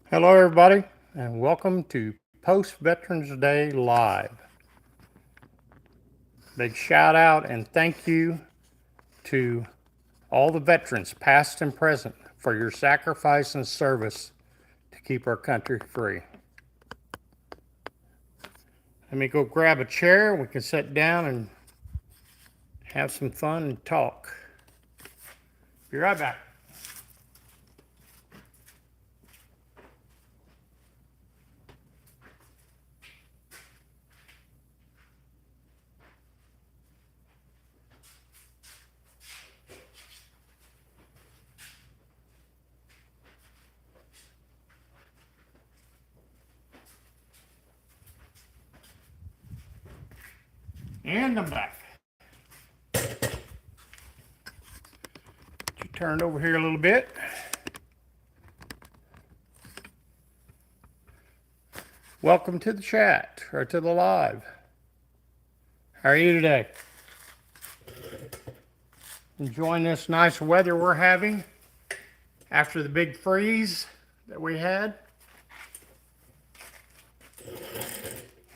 Hello, everybody, and welcome to Post Veterans Day Live. Big shout out and thank you to all the veterans, past and present, for your sacrifice and service to keep our country free. Let me go grab a chair. We can sit down and have some fun and talk. Be right back. And I'm back. You turned over here a little bit. Welcome to the chat or to the live. How are you today? Enjoying this nice weather we're having after the big freeze that we had.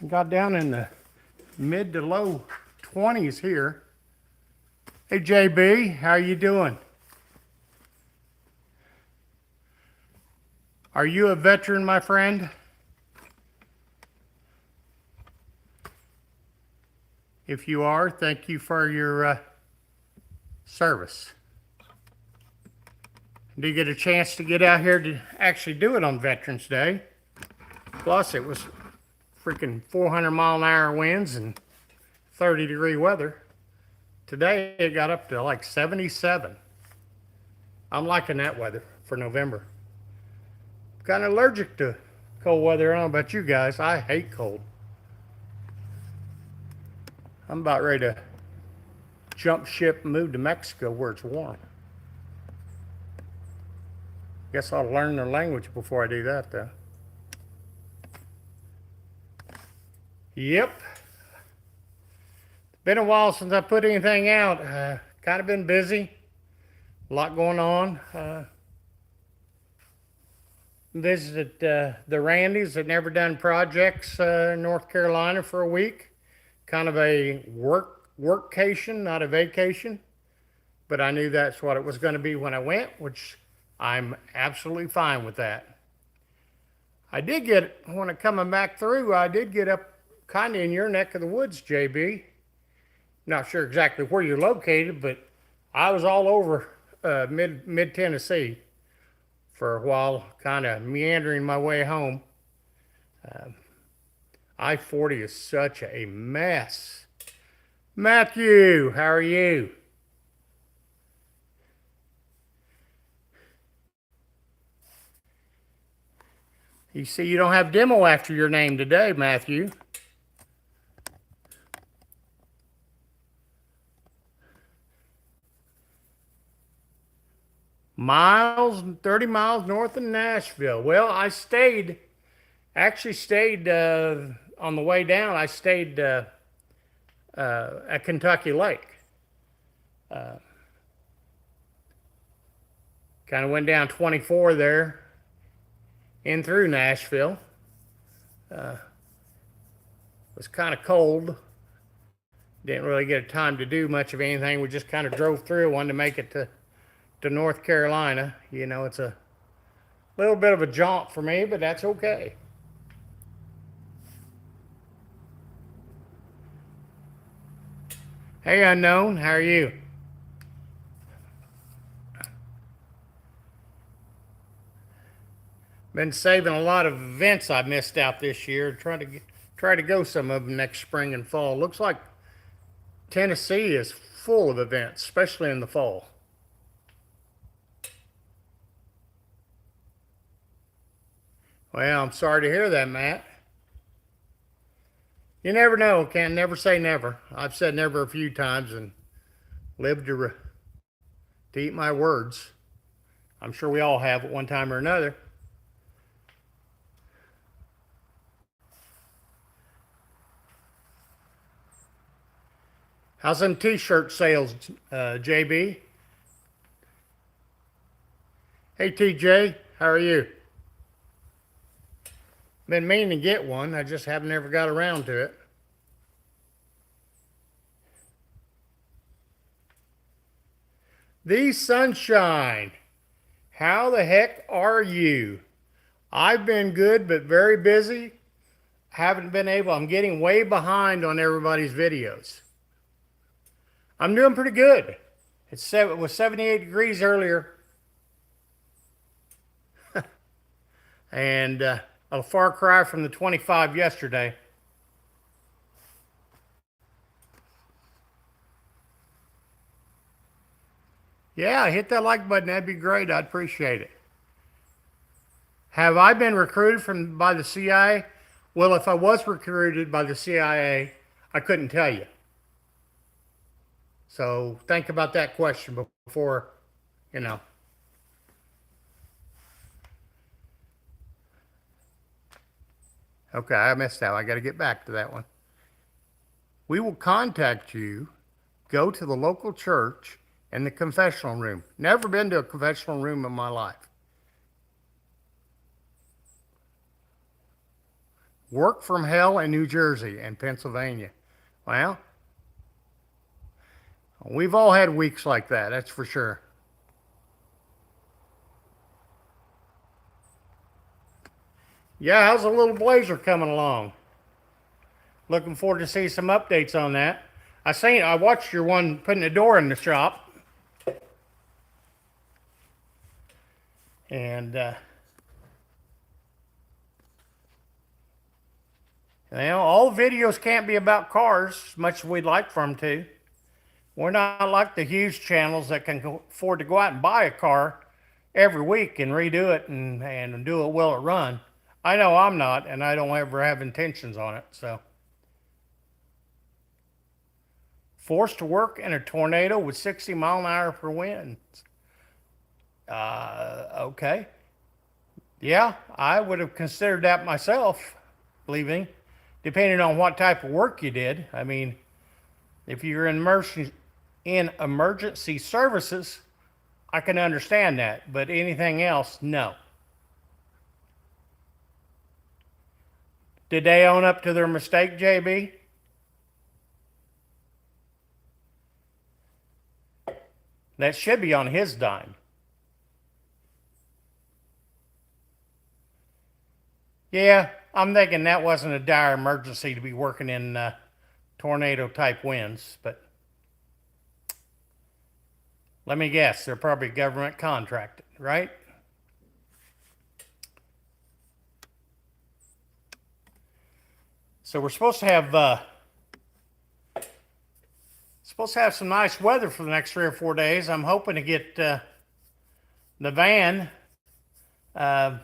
Got down in the mid to low 20s here. Hey JB, how you doing? Are you a veteran, my friend? If you are, thank you for your service. Did you get a chance to get out here to actually do it on Veterans Day? Plus, it was freaking 400-mile-an-hour winds and 30-degree weather. Today, it got up to like 77. I'm liking that weather for November. I'm kind of allergic to cold weather. I don't know about you guys. I hate cold. I'm about ready to jump ship and move to Mexico where it's warm. Guess I'll learn their language before I do that, though. Yep. Been a while since I put anything out. Kind of been busy. A lot going on. Visited the Randys that never done projects in North Carolina for a week. Kind of a workcation, not a vacation. But I knew that's what it was going to be when I went, which I'm absolutely fine with that. I did get, when I coming back through, I did get up kind of in your neck of the woods, JB. Not sure exactly where you're located, but I was all over mid Tennessee for a while, kind of meandering my way home. I-40 is such a mess. Matthew, how are you? You see, you don't have demo after your name today, Matthew. Miles, 30 miles north of Nashville. Well, I actually stayed on the way down. I stayed at Kentucky Lake. Kind of went down 24 there in through Nashville. It was kind of cold. Didn't really get time to do much of anything. We just kind of drove through. Wanted to make it to North Carolina. You know, it's a little bit of a jaunt for me, but that's okay. Hey, Unknown, how are you? Been saving a lot of events I missed out this year. Try to go some of them next spring and fall. Looks like Tennessee is full of events, especially in the fall. Well, I'm sorry to hear that, Matt. You never know. Can't never say never. I've said never a few times and lived to eat my words. I'm sure we all have at one time or another. How's them t-shirt sales, JB? Hey, TJ, how are you? Been meaning to get one. I just haven't ever got around to it. The Sunshine. How the heck are you? I've been good, but very busy. Haven't been able, I'm getting way behind on everybody's videos. I'm doing pretty good. It was 78 degrees earlier. And a far cry from the 25 yesterday. Yeah, hit that like button. That'd be great. I'd appreciate it. Have I been recruited by the CIA? Well, if I was recruited by the CIA, I couldn't tell you. So think about that question before, you know. Okay, I missed that. I got to get back to that one. We will contact you. Go to the local church in the confessional room. Never been to a confessional room in my life. Work from hell in New Jersey and Pennsylvania. Well, we've all had weeks like that, that's for sure. Yeah, how's the little Blazer coming along? Looking forward to see some updates on that. I watched your one putting the door in the shop. And all videos can't be about cars as much as we'd like for them to. We're not like the huge channels that can afford to go out and buy a car every week and redo it and do it well it run. I know I'm not, and I don't ever have intentions on it. So, forced to work in a tornado with 60-mile-an-hour per wind. Okay. Yeah, I would have considered that myself, leaving, depending on what type of work you did. I mean, if you're in emergency services, I can understand that, but anything else, no. Did they own up to their mistake, JB? That should be on his dime. Yeah, I'm thinking that wasn't a dire emergency to be working in tornado type winds, but let me guess, they're probably government contracted, right? So we're supposed to have some nice weather for the next 3 or 4 days. I'm hoping to get the van. I've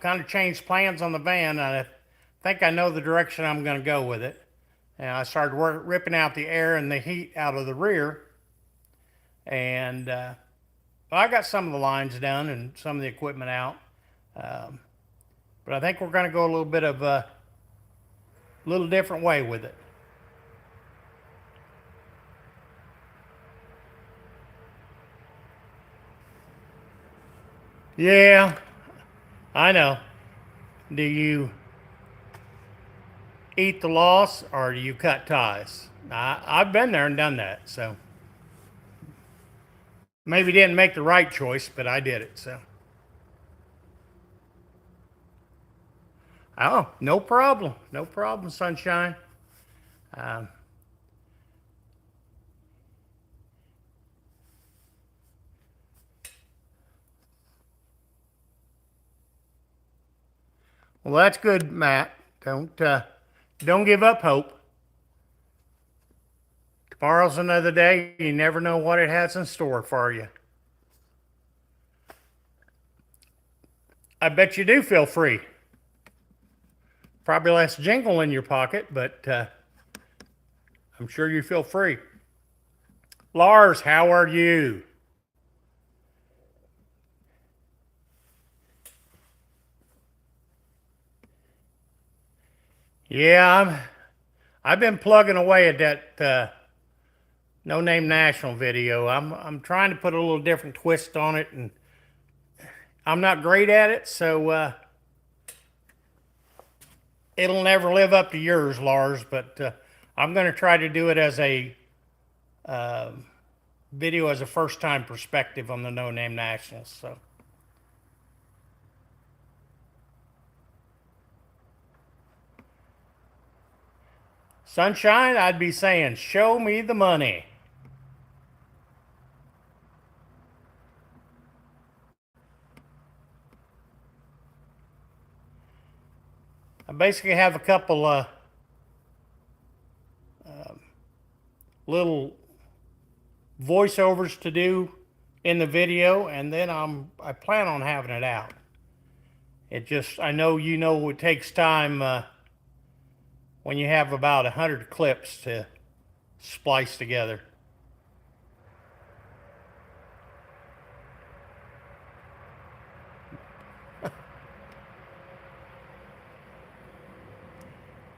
kind of changed plans on the van. I think I know the direction I'm going to go with it. And I started ripping out the air and the heat out of the rear. And I got some of the lines done and some of the equipment out. But I think we're going to go a little bit of a little different way with it. Yeah, I know. Do you eat the loss or do you cut ties? I've been there and done that, so maybe didn't make the right choice, but I did it. So, oh, no problem, sunshine. Um, well, that's good, Matt. Don't give up hope. Tomorrow's another day. You never know what it has in store for you. I bet you do feel free. Probably less jingle in your pocket, but I'm sure you feel free. Lars, how are you? Yeah, I've been plugging away at that No Name National video. I'm trying to put a little different twist on it, and I'm not great at it, so it'll never live up to yours, Lars, but I'm going to try to do it as a uh, video as a first time perspective on the No Name Nationals. So. Sunshine, I'd be saying, show me the money. I basically have a couple little voiceovers to do in the video, and then I plan on having it out. It just, I know you know it takes time when you have about 100 clips to splice together.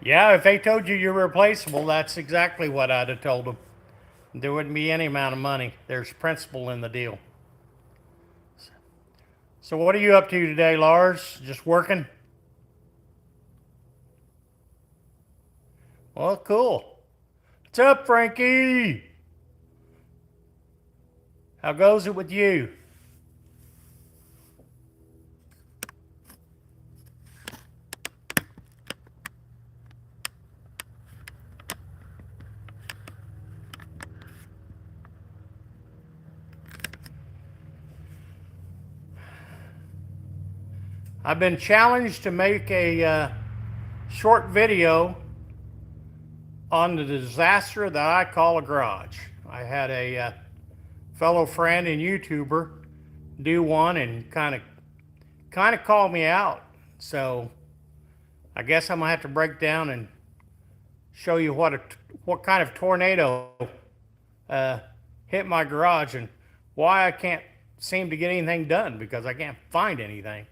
Yeah, if they told you you're replaceable, that's exactly what I'd have told them. There wouldn't be any amount of money. There's principle in the deal. So what are you up to today, Lars? Just working? Well, cool. What's up, Frankie? How goes it with you? I've been challenged to make a short video on the disaster that I call a garage. I had a fellow friend and YouTuber do one and kind of called me out. So I guess I'm gonna have to break down and show you what kind of tornado hit my garage and why I can't seem to get anything done because I can't find anything.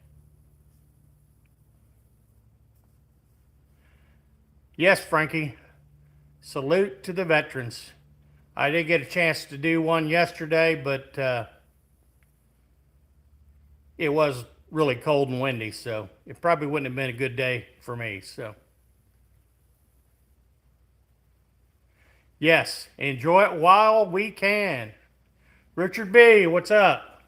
Yes, Frankie. Salute to the veterans. I did get a chance to do one yesterday, but it was really cold and windy, so it probably wouldn't have been a good day for me. So, yes, enjoy it while we can. Richard B., what's up?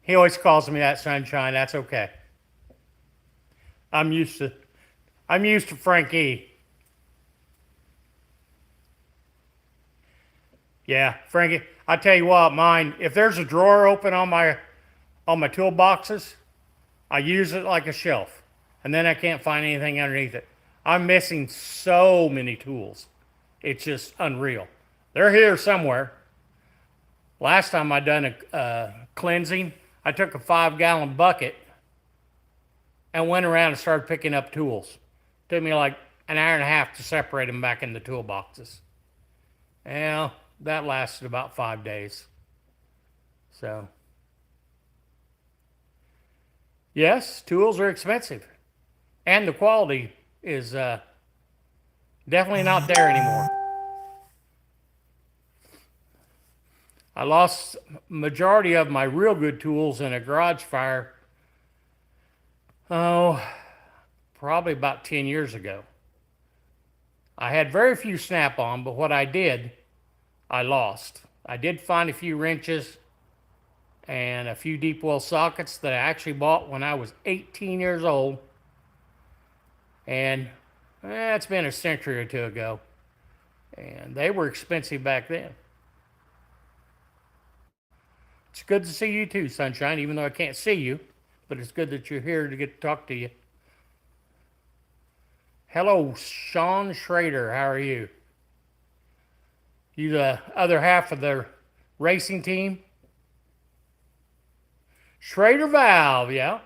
He always calls me that, Sunshine. That's okay. I'm used to Frankie. Yeah, Frankie. I tell you what, mine. If there's a drawer open on my toolboxes, I use it like a shelf, and then I can't find anything underneath it. I'm missing so many tools. It's just unreal. They're here somewhere. Last time I done a cleansing, I took a 5-gallon bucket and went around and started picking up tools. Took me like an hour and a half to separate them back in the toolboxes. Well, that lasted about 5 days. So, yes, tools are expensive. And the quality is definitely not there anymore. I lost majority of my real good tools in a garage fire, probably about 10 years ago. I had very few snap-on, but what I did, I lost. I did find a few wrenches and a few deep well sockets that I actually bought when I was 18 years old. And it's been a century or two ago. And they were expensive back then. It's good to see you too, Sunshine, even though I can't see you. But it's good that you're here to get to talk to you. Hello, Sean Schrader. How are you? You the other half of the racing team? Schrader valve, yeah.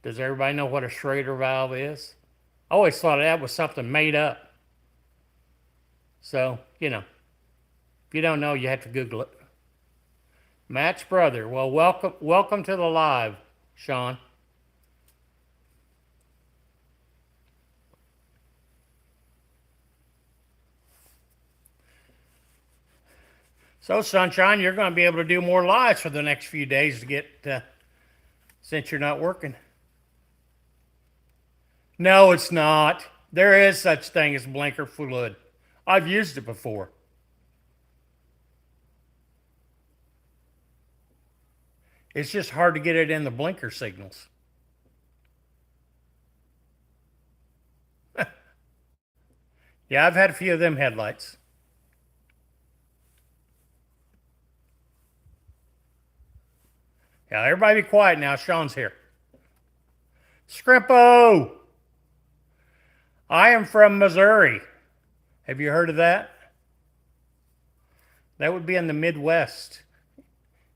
Does everybody know what a Schrader valve is? I always thought that was something made up. So, if you don't know, you have to Google it. Matt's brother. Well, welcome to the live, Sean. So, Sunshine, you're going to be able to do more lives for the next few days to get since you're not working. No, it's not. There is such thing as blinker fluid. I've used it before. It's just hard to get it in the blinker signals. Yeah, I've had a few of them headlights. Yeah, everybody be quiet now. Sean's here. Scrimpo! I am from Missouri. Have you heard of that? That would be in the Midwest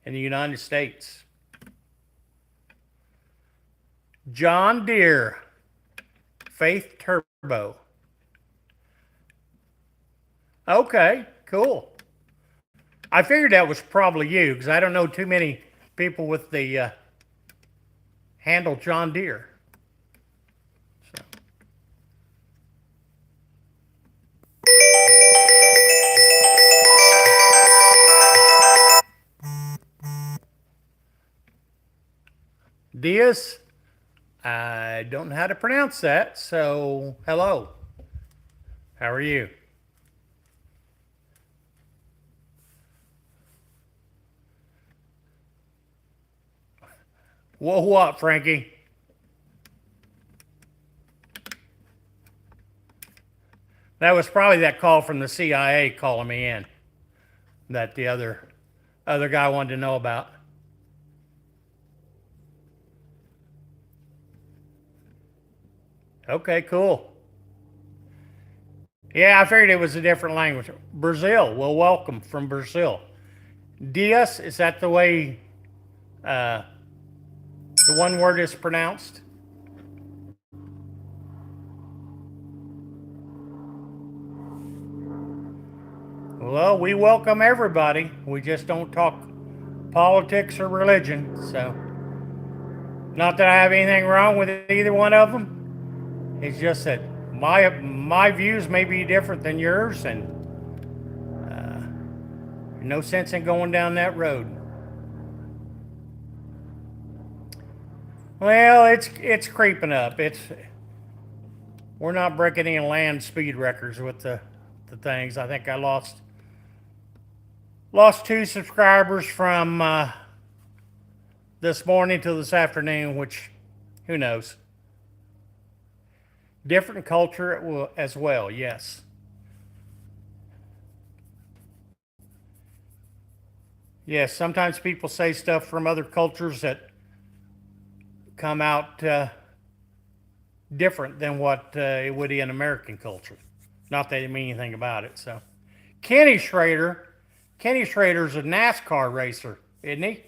in the United States. John Deere Faith Turbo. Okay, cool. I figured that was probably you because I don't know too many people with the handle John Deere. So. Diaz, I don't know how to pronounce that, so hello. How are you? Whoa, what, Frankie? That was probably that call from the CIA calling me in that the other guy wanted to know about. Okay, cool. Yeah, I figured it was a different language. Brazil, well, welcome from Brazil. Diaz, is that the way the one word is pronounced? Well, we welcome everybody. We just don't talk politics or religion. So, not that I have anything wrong with either one of them. It's just that my views may be different than yours, and no sense in going down that road. Well, it's creeping up. We're not breaking any land speed records with the things. I think I lost 2 subscribers from this morning till this afternoon, which who knows. Different culture as well, yes. Yes, sometimes people say stuff from other cultures that come out different than what it would in American culture. Not that it mean anything about it. So, Kenny Schrader's a NASCAR racer, isn't he?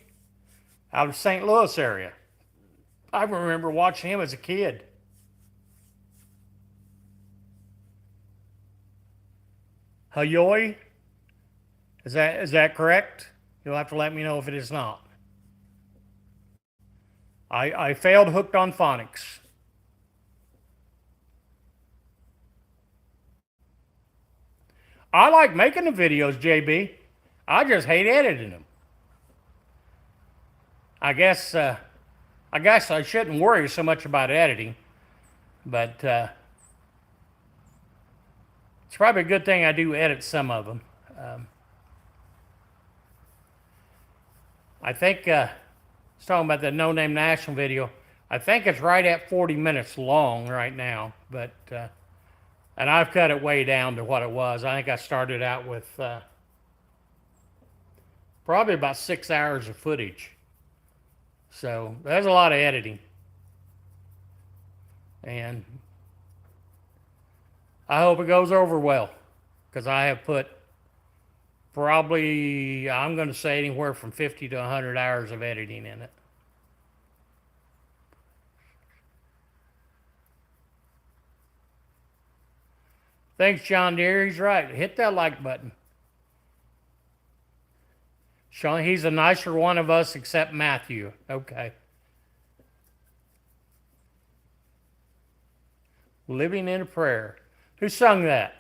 Out of St. Louis area. I remember watching him as a kid. Hayoy? Is that correct? You'll have to let me know if it is not. I failed Hooked on Phonics. I like making the videos, JB. I just hate editing them. I guess I shouldn't worry so much about editing, but it's probably a good thing I do edit some of them. I think I was talking about the No Name National video. I think it's right at 40 minutes long right now, but and I've cut it way down to what it was. I think I started out with probably about 6 hours of footage. So there's a lot of editing. And I hope it goes over well, because I have put probably, I'm going to say anywhere from 50 to 100 hours of editing in it. Thanks, John Deere. He's right. Hit that like button. Sean, he's a nicer one of us except Matthew. Okay. Living in a Prayer. Who sung that?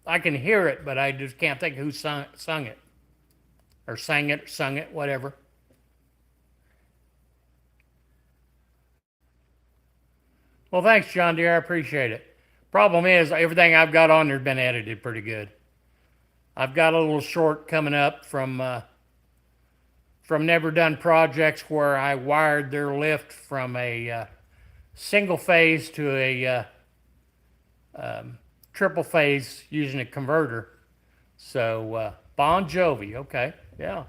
I can hear it, but I just can't think who sung it. Or sang it, whatever. Well, thanks, John Deere. I appreciate it. Problem is, everything I've got on there's been edited pretty good. I've got a little short coming up from Never Done Projects where I wired their lift from a single phase to a triple phase using a converter. So Bon Jovi, okay, yeah.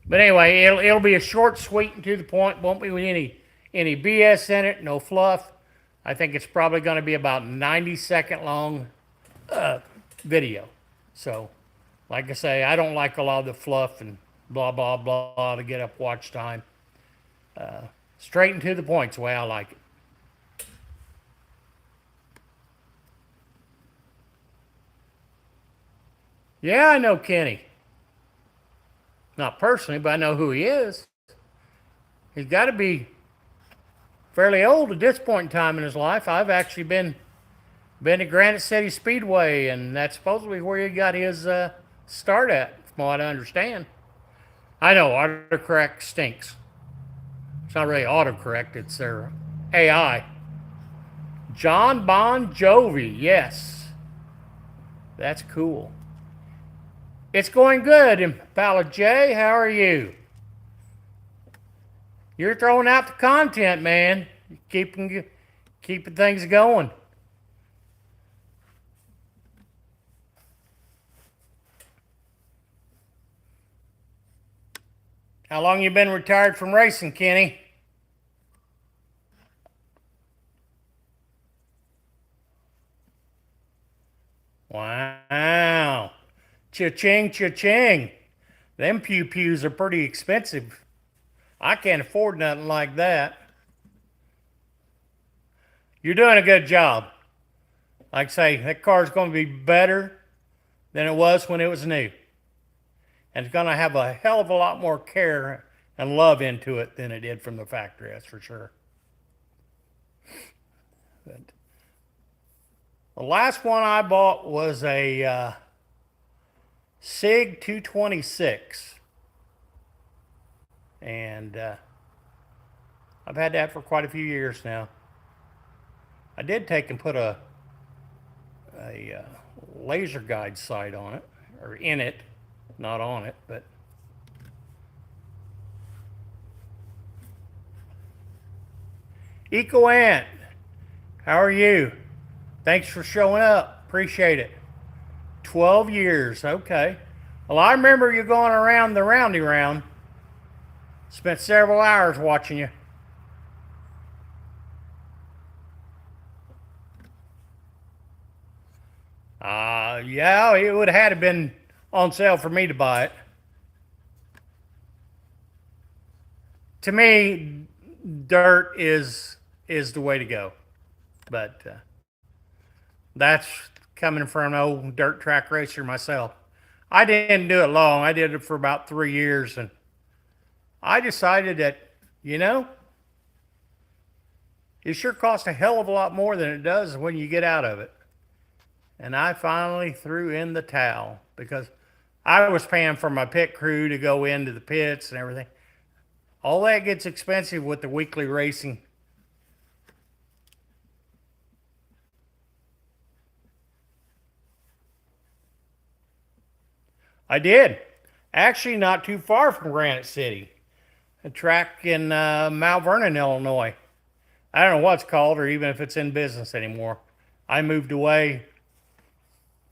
But anyway, it'll be a short, sweet, and to the point. Won't be any BS in it, no fluff. I think it's probably going to be about 90-second long video. So, like I say, I don't like a lot of the fluff and blah blah blah to get up watch time. Straight and to the point's the way I like it. Yeah, I know Kenny. Not personally, but I know who he is. He's got to be fairly old at this point in time in his life. I've actually been to Granite City Speedway, and that's supposedly where he got his start at, from what I understand. I know autocorrect stinks. It's not really autocorrect; it's their AI. John Bon Jovi, yes, that's cool. It's going good, Impala J. How are you? You're throwing out the content, man. Keeping things going. How long you been retired from racing, Kenny? Wow. Cha-ching, cha-ching. Them pew-pews are pretty expensive. I can't afford nothing like that. You're doing a good job. Like I say, that car's going to be better than it was when it was new. And it's going to have a hell of a lot more care and love into it than it did from the factory, that's for sure. But the last one I bought was a SIG 226. And I've had that for quite a few years now. I did take and put a laser guide sight on it, or in it, not on it, but Eco Ant, how are you? Thanks for showing up. Appreciate it. 12 years, okay. Well, I remember you going around the roundy round. Spent several hours watching you. Yeah, it would have had to been on sale for me to buy it. To me, dirt is the way to go. But that's coming from an old dirt track racer myself. I didn't do it long. I did it for about 3 years, and I decided that, you know, it sure costs a hell of a lot more than it does when you get out of it. And I finally threw in the towel because I was paying for my pit crew to go into the pits and everything. All that gets expensive with the weekly racing. I did. Actually, not too far from Granite City. A track in Mount Vernon, Illinois. I don't know what it's called or even if it's in business anymore. I moved away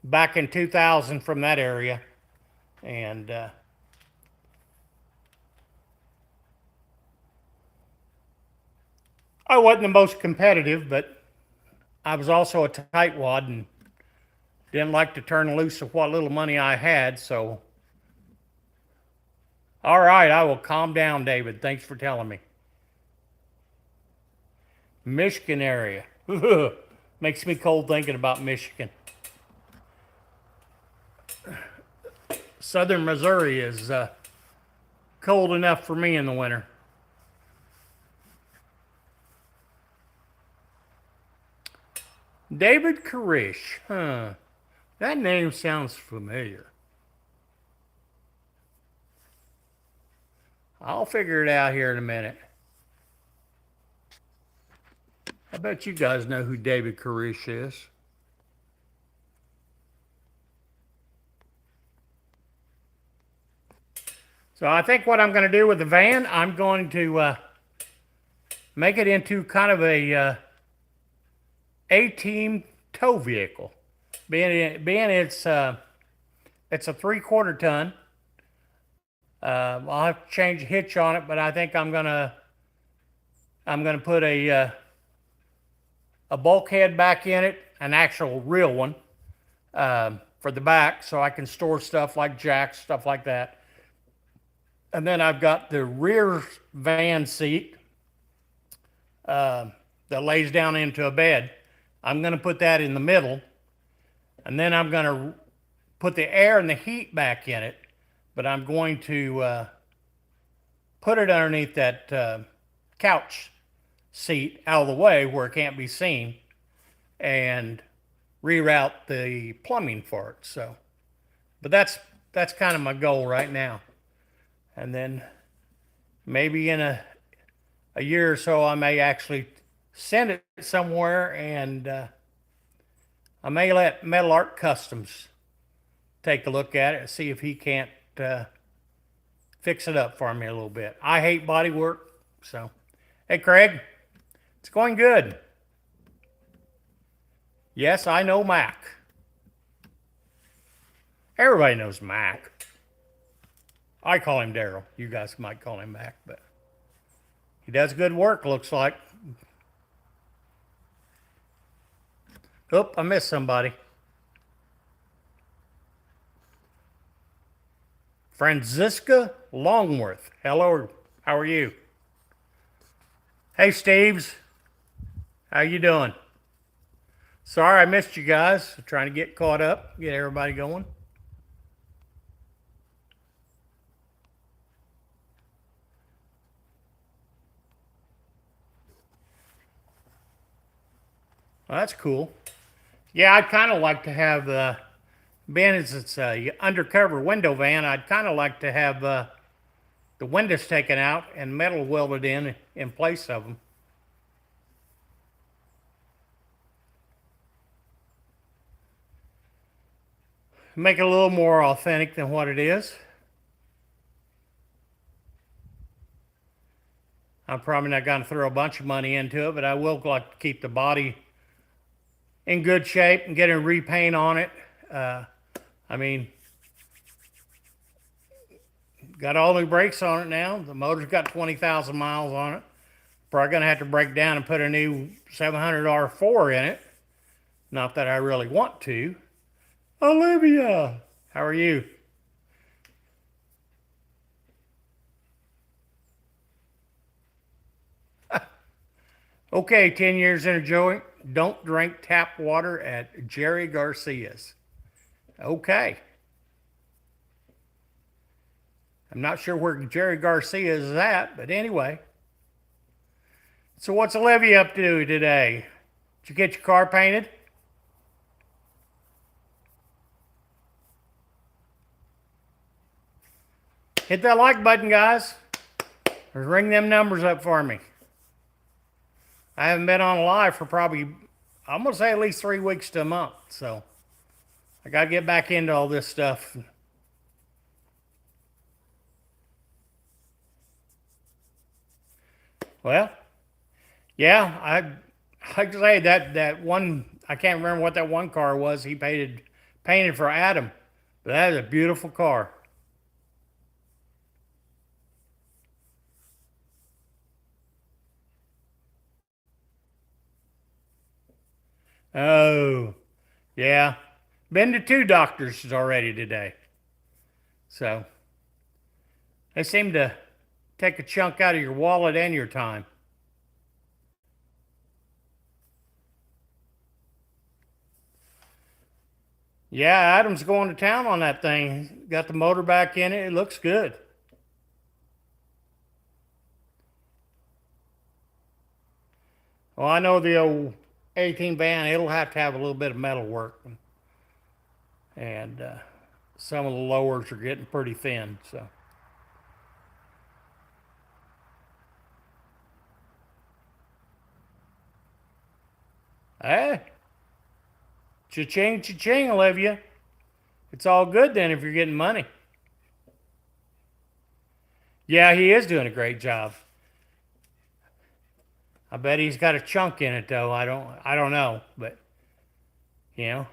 back in 2000 from that area. And I wasn't the most competitive, but I was also a tightwad and didn't like to turn loose of what little money I had. So, all right, I will calm down, David. Thanks for telling me. Michigan area. Makes me cold thinking about Michigan. Southern Missouri is cold enough for me in the winter. David Koresh. Huh. That name sounds familiar. I'll figure it out here in a minute. I bet you guys know who David Koresh is. So I think what I'm going to do with the van, I'm going to make it into kind of A-team tow vehicle. Being it's a 3/4 ton. I'll have to change the hitch on it, but I think I'm gonna put a bulkhead back in it, an actual real one, for the back, so I can store stuff like jacks, stuff like that. And then I've got the rear van seat that lays down into a bed. I'm going to put that in the middle, and then I'm going to put the air and the heat back in it, but I'm going to put it underneath that couch seat out of the way where it can't be seen, and reroute the plumbing for it. So, but that's kind of my goal right now. And then maybe in a year or so, I may actually send it somewhere, and I may let Metal Art Customs take a look at it and see if he can't fix it up for me a little bit. I hate body work, so. Hey, Craig, it's going good. Yes, I know Mac. Everybody knows Mac. I call him Daryl. You guys might call him Mac, but he does good work, looks like. Oop, I missed somebody. Franziska Longworth. Hello, how are you? Hey, Steves. How you doing? Sorry I missed you guys. I'm trying to get caught up, get everybody going. Well, that's cool. Yeah, I'd kind of like to have, being as it's a undercover window van, I'd kind of like to have the windows taken out and metal welded in place of them. Make it a little more authentic than what it is. I'm probably not going to throw a bunch of money into it, but I will like to keep the body in good shape and get a repaint on it. I mean, got all new brakes on it now. The motor's got 20,000 miles on it. Probably going to have to break down and put a new 700 R4 in it. Not that I really want to. Olivia, how are you? Okay, 10 years in a joint. Don't drink tap water at Jerry Garcia's. Okay. I'm not sure where Jerry Garcia is at, but anyway. So what's Olivia up to today? Did you get your car painted? Hit that like button, guys. Or ring them numbers up for me. I haven't been on live for probably, I'm going to say at least 3 weeks to a month. So I got to get back into all this stuff. Well, yeah, I'd say that one, I can't remember what that one car was he painted for Adam. But that is a beautiful car. Oh, yeah. Been to 2 doctors already today. So they seem to take a chunk out of your wallet and your time. Yeah, Adam's going to town on that thing. Got the motor back in it. It looks good. Well, I know the old 18 van, it'll have to have a little bit of metal work. And some of the lowers are getting pretty thin, so. Eh, cha-ching, cha-ching, Olivia. It's all good then if you're getting money. Yeah, he is doing a great job. I bet he's got a chunk in it though. I don't know, but you know,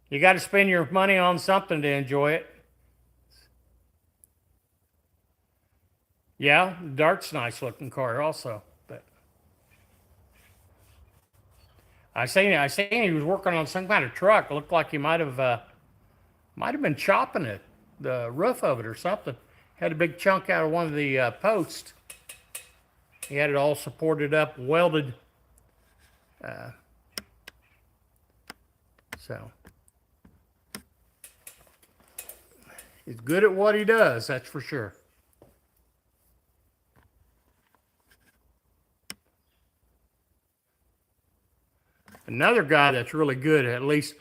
you got to spend your money on something to enjoy it. Yeah, Dart's a nice looking car also, but I seen he was working on some kind of truck. It looked like he might have been chopping it, the roof of it or something. Had a big chunk out of one of the posts. He had it all supported up, welded. Uh, so he's good at what he does, that's for sure. Another guy that's really good at least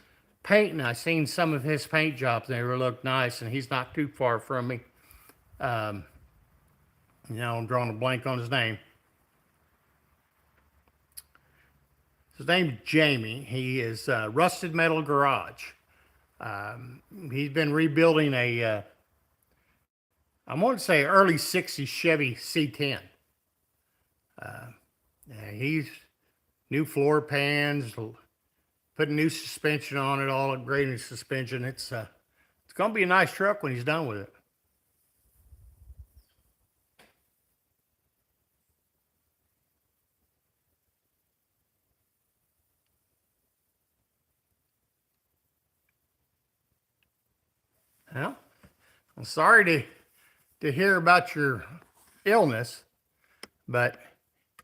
painting. I seen some of his paint jobs; they really look nice, and he's not too far from me. Um, I'm drawing a blank on his name. His name's Jamie. He is Rusted Metal Garage. He's been rebuilding I want to say early 60s Chevy C10. He's new floor pans, putting new suspension on it, all upgrading suspension. It's going to be a nice truck when he's done with it. Well, I'm sorry to hear about your illness, but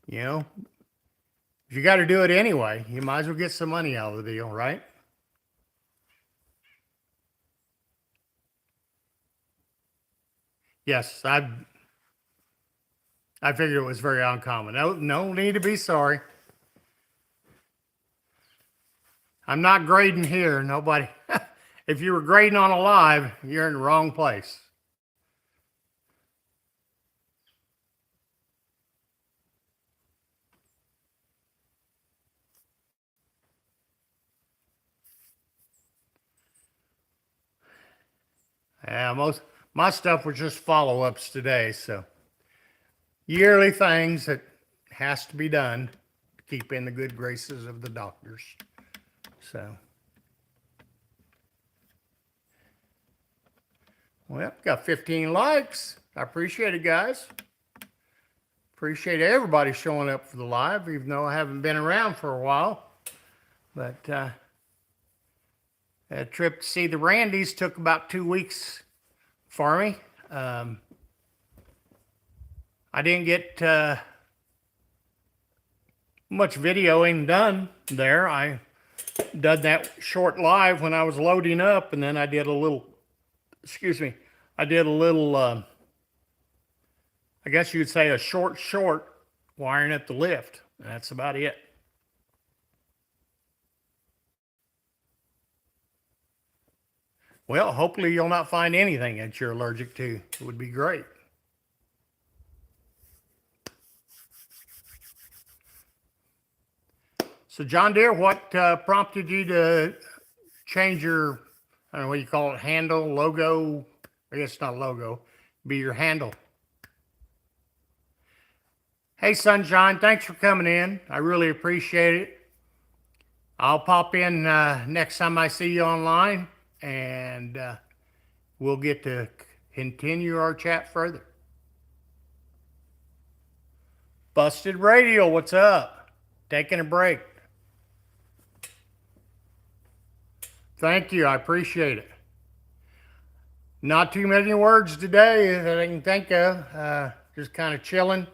you know, if you got to do it anyway, you might as well get some money out of the deal, right? Yes, I figured it was very uncommon. No need to be sorry. I'm not grading here. Nobody. If you were grading on a live, you're in the wrong place. Yeah, most my stuff was just follow-ups today, so yearly things that has to be done to keep in the good graces of the doctors. So, well, got 15 likes. I appreciate it, guys. Appreciate everybody showing up for the live, even though I haven't been around for a while. But that trip to see the Randys took about 2 weeks for me. I didn't get much videoing done there. I did that short live when I was loading up, and then I did a little, I did a little, I guess you'd say a short wiring up the lift. That's about it. Well, hopefully you'll not find anything that you're allergic to. It would be great. So, John Deere, what prompted you to change your, I don't know what you call it, handle, logo? I guess it's not logo, be your handle. Hey, Sunshine, thanks for coming in. I really appreciate it. I'll pop in next time I see you online, and we'll get to continue our chat further. Busted Radio, what's up? Taking a break. Thank you, I appreciate it. Not too many words today that I can think of. Just kind of chilling.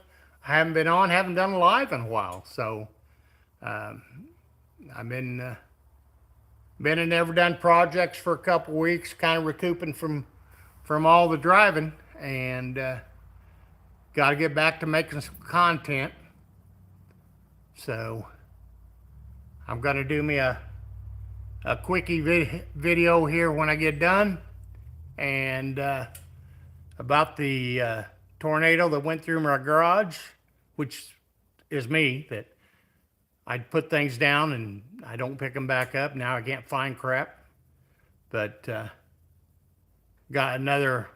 I haven't done a live in a while, so I've been and never done projects for a couple weeks, kind of recouping from all the driving, and got to get back to making some content. So I'm gonna do me a quickie video here when I get done, and about the tornado that went through my garage, which is me, that I'd put things down and I don't pick them back up. Now I can't find crap. But got another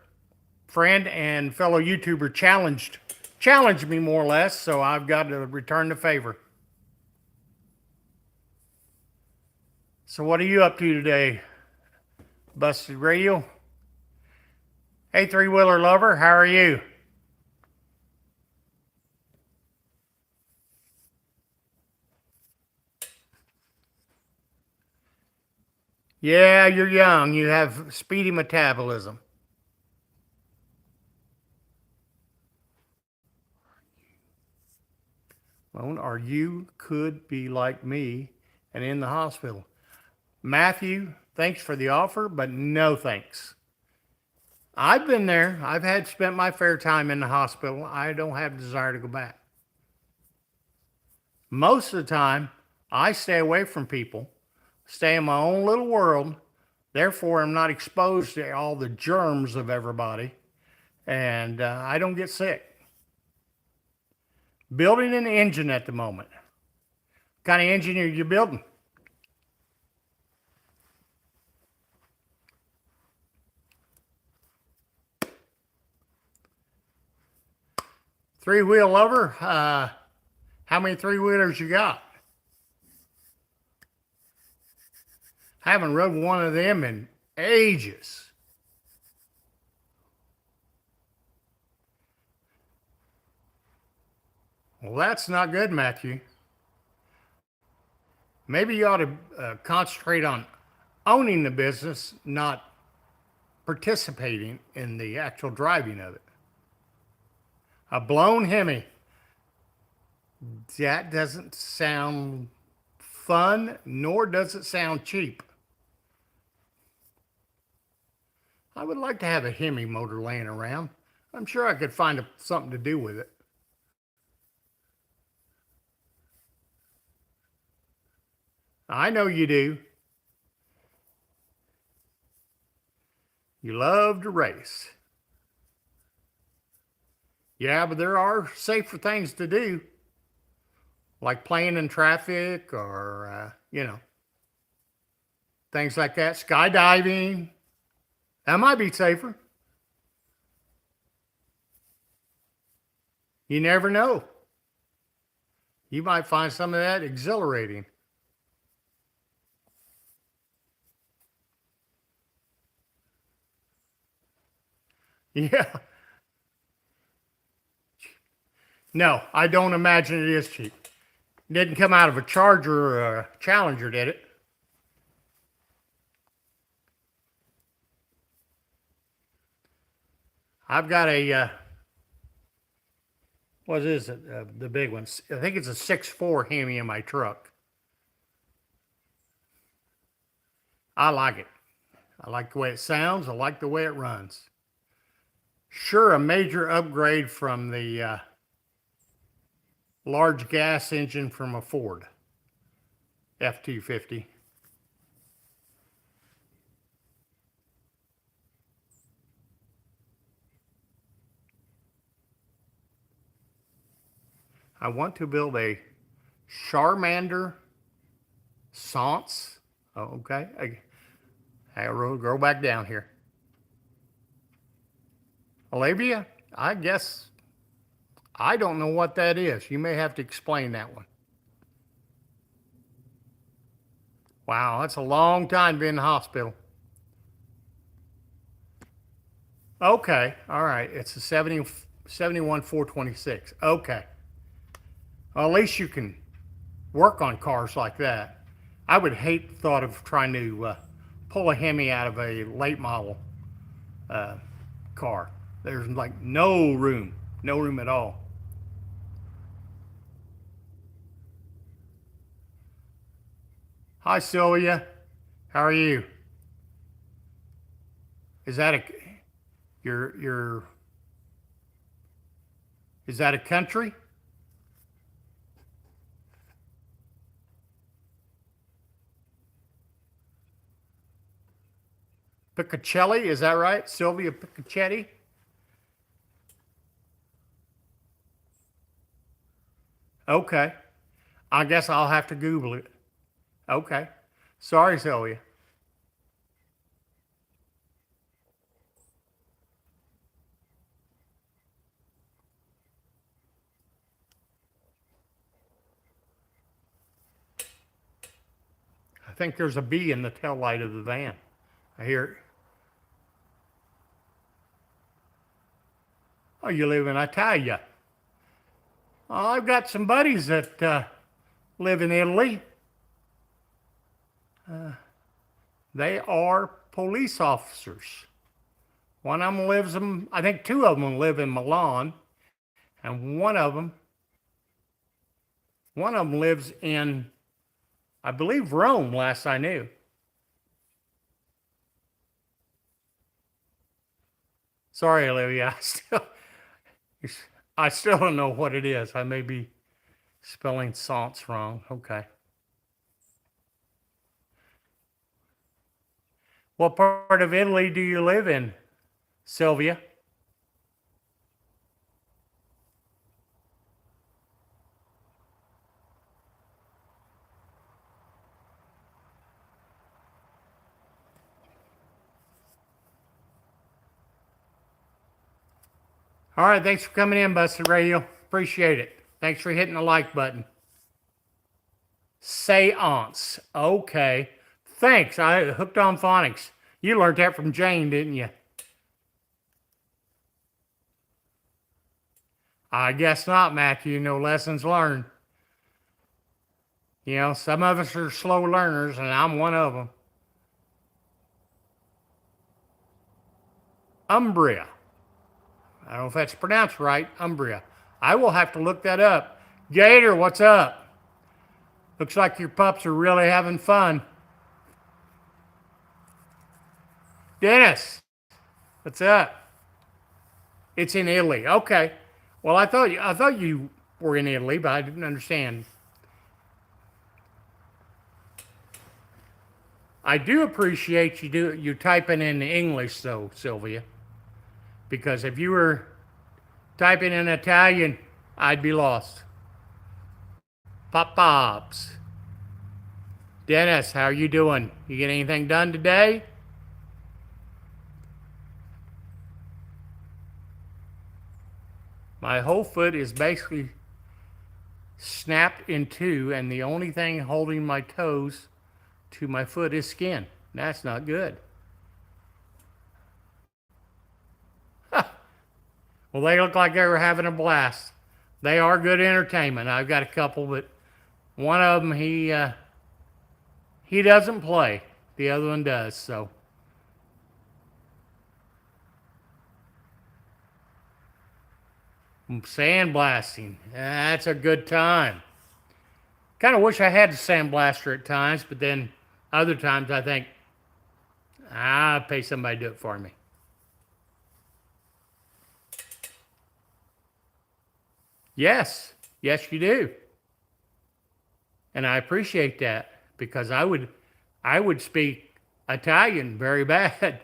friend and fellow YouTuber challenged me more or less, so I've got to return the favor. So what are you up to today, Busted Radio? Hey, three-wheeler lover, how are you? Yeah, you're young. You have speedy metabolism. Or you could be like me and in the hospital. Matthew, thanks for the offer, but no thanks. I've been there. I've had spent my fair time in the hospital. I don't have a desire to go back. Most of the time, I stay away from people, stay in my own little world. Therefore, I'm not exposed to all the germs of everybody, and I don't get sick. Building an engine at the moment. What kind of engine are you building? Three-wheel lover, how many three-wheelers you got? I haven't rode one of them in ages. Well, that's not good, Matthew. Maybe you ought to concentrate on owning the business, not participating in the actual driving of it. A blown Hemi. That doesn't sound fun, nor does it sound cheap. I would like to have a Hemi motor laying around. I'm sure I could find something to do with it. I know you do. You love to race. Yeah, but there are safer things to do, like playing in traffic or, things like that. Skydiving. That might be safer. You never know. You might find some of that exhilarating. Yeah. No, I don't imagine it is cheap. It didn't come out of a Charger or a Challenger, did it? I've got a, what is it? The big one. I think it's a 6.4 Hemi in my truck. I like it. I like the way it sounds. I like the way it runs. Sure, a major upgrade from the large gas engine from a Ford F-250. I want to build a Charmander Sance. Oh, okay. I'll go back down here. Alabia? I guess I don't know what that is. You may have to explain that one. Wow, that's a long time being in the hospital. Okay, all right. It's a 71 426. Okay. Well, at least you can work on cars like that. I would hate the thought of trying to pull a Hemi out of a late model car. There's like no room at all. Hi, Sylvia. How are you? Is that a your is that a country? Piccacelli, is that right? Sylvia Piccachetti? Okay. I guess I'll have to Google it. Okay. Sorry, Sylvia. I think there's a bee in the tail light of the van. I hear it. Oh, you live in Italia. Oh, I've got some buddies that live in Italy. They are police officers. One of them lives in, I think two of them live in Milan, and one of them lives in, I believe, Rome, last I knew. Sorry, Olivia. I still don't know what it is. I may be spelling sans wrong. Okay. What part of Italy do you live in, Sylvia? All right. Thanks for coming in, Busted Radio. Appreciate it. Thanks for hitting the like button. Seance. Okay. Thanks. I hooked on phonics. You learned that from Jane, didn't you? I guess not, Matthew. No lessons learned. You know, some of us are slow learners, and I'm one of them. Umbria. I don't know if that's pronounced right. Umbria. I will have to look that up. Gator, what's up? Looks like your pups are really having fun. Dennis, what's up? It's in Italy. Okay. Well, I thought you were in Italy, but I didn't understand. I do appreciate you typing in English though, Sylvia, because if you were typing in Italian, I'd be lost. Pop-pops. Dennis, how are you doing? You get anything done today? My whole foot is basically snapped in two, and the only thing holding my toes to my foot is skin. That's not good. Well, they look like they were having a blast. They are good entertainment. I've got a couple, but one of them he doesn't play. The other one does. So sandblasting. That's a good time. Kind of wish I had a sandblaster at times, but then other times I think I'll pay somebody to do it for me. Yes, you do, and I appreciate that because I would speak Italian very bad.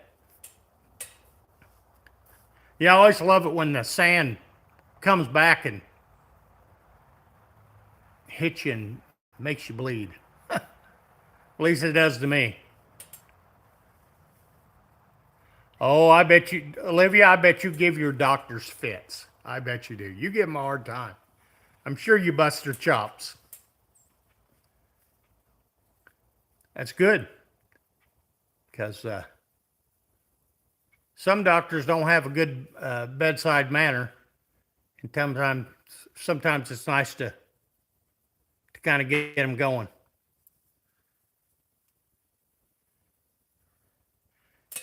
Yeah, I always love it when the sand comes back and hits you and makes you bleed. At least it does to me. Oh, I bet you, Olivia, I bet you give your doctors fits. I bet you do. You give them a hard time. I'm sure you bust their chops. That's good because some doctors don't have a good bedside manner, and sometimes it's nice to kind of get them going.